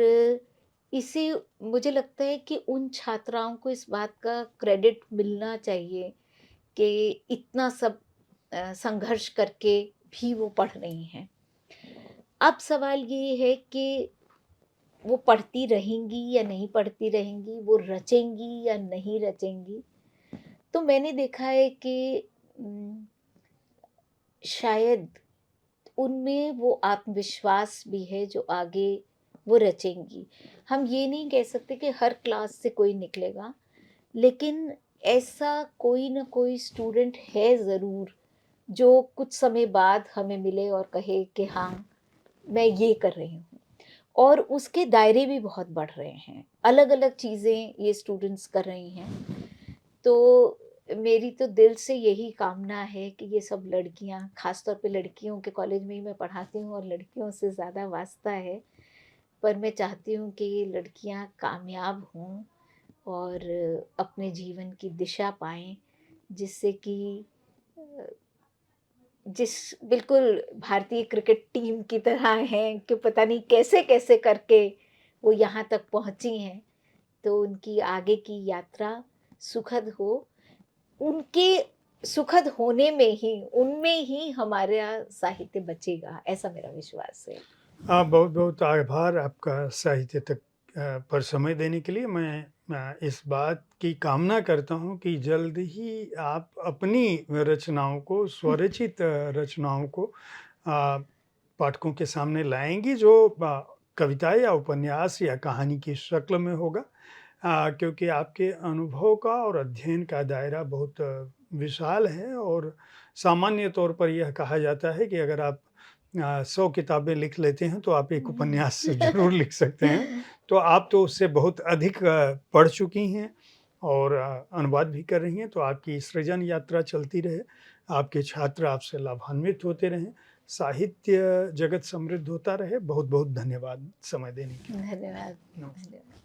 इसे मुझे लगता है कि उन छात्राओं को इस बात का क्रेडिट मिलना चाहिए कि इतना सब संघर्ष करके भी वो पढ़ रही हैं। अब सवाल ये है कि वो पढ़ती रहेंगी या नहीं पढ़ती रहेंगी, वो रचेंगी या नहीं रचेंगी। तो मैंने देखा है कि शायद उनमें वो आत्मविश्वास भी है जो आगे वो रचेंगी। हम ये नहीं कह सकते कि हर क्लास से कोई निकलेगा, लेकिन ऐसा कोई ना कोई स्टूडेंट है ज़रूर जो कुछ समय बाद हमें मिले और कहे कि हाँ, मैं ये कर रही हूँ। और उसके दायरे भी बहुत बढ़ रहे हैं, अलग-अलग चीज़ें ये स्टूडेंट्स कर रही हैं। तो मेरी तो दिल से यही कामना है कि ये सब लड़कियां, खास तौर पे लड़कियों के कॉलेज में ही मैं पढ़ाती हूँ और लड़कियों से ज़्यादा वास्ता है, पर मैं चाहती हूँ कि ये लड़कियां कामयाब हों और अपने जीवन की दिशा पाएं, जिससे कि अ, जिस बिल्कुल भारतीय क्रिकेट टीम की तरह हैं कि पता नहीं कैसे-कैसे करके वो यहाँ तक पहुँची हैं, तो उनकी आगे की यात्रा सुखद हो। उनके सुखद होने में ही, उनमें ही हमारा साहित्य बचेगा, ऐसा मेरा विश्वास है। बहुत-बहुत आभार आपका साहित्य तक पर समय देने के लिए। मैं इस बात की कामना करता हूँ कि जल्द ही आप अपनी रचनाओं को, स्वरचित रचनाओं को पाठकों के सामने लाएँगी जो कविता या उपन्यास या कहानी की शक्ल में होगा। क्योंकि आपके अनुभव का और अध्ययन का दायरा बहुत विशाल है और सामान्य तौर पर यह कहा जाता है कि अगर आप 100 किताबें लिख लेते हैं तो आप एक उपन्यास ज़रूर लिख सकते हैं। तो आप तो उससे बहुत अधिक पढ़ चुकी हैं और अनुवाद भी कर रही हैं, तो आपकी सृजन यात्रा चलती रहे, आपके छात्र आपसे लाभान्वित होते रहें, साहित्य जगत समृद्ध होता रहे। बहुत-बहुत धन्यवाद समय देने के लिए। धन्यवाद, नमस्ते। धन्यवाद।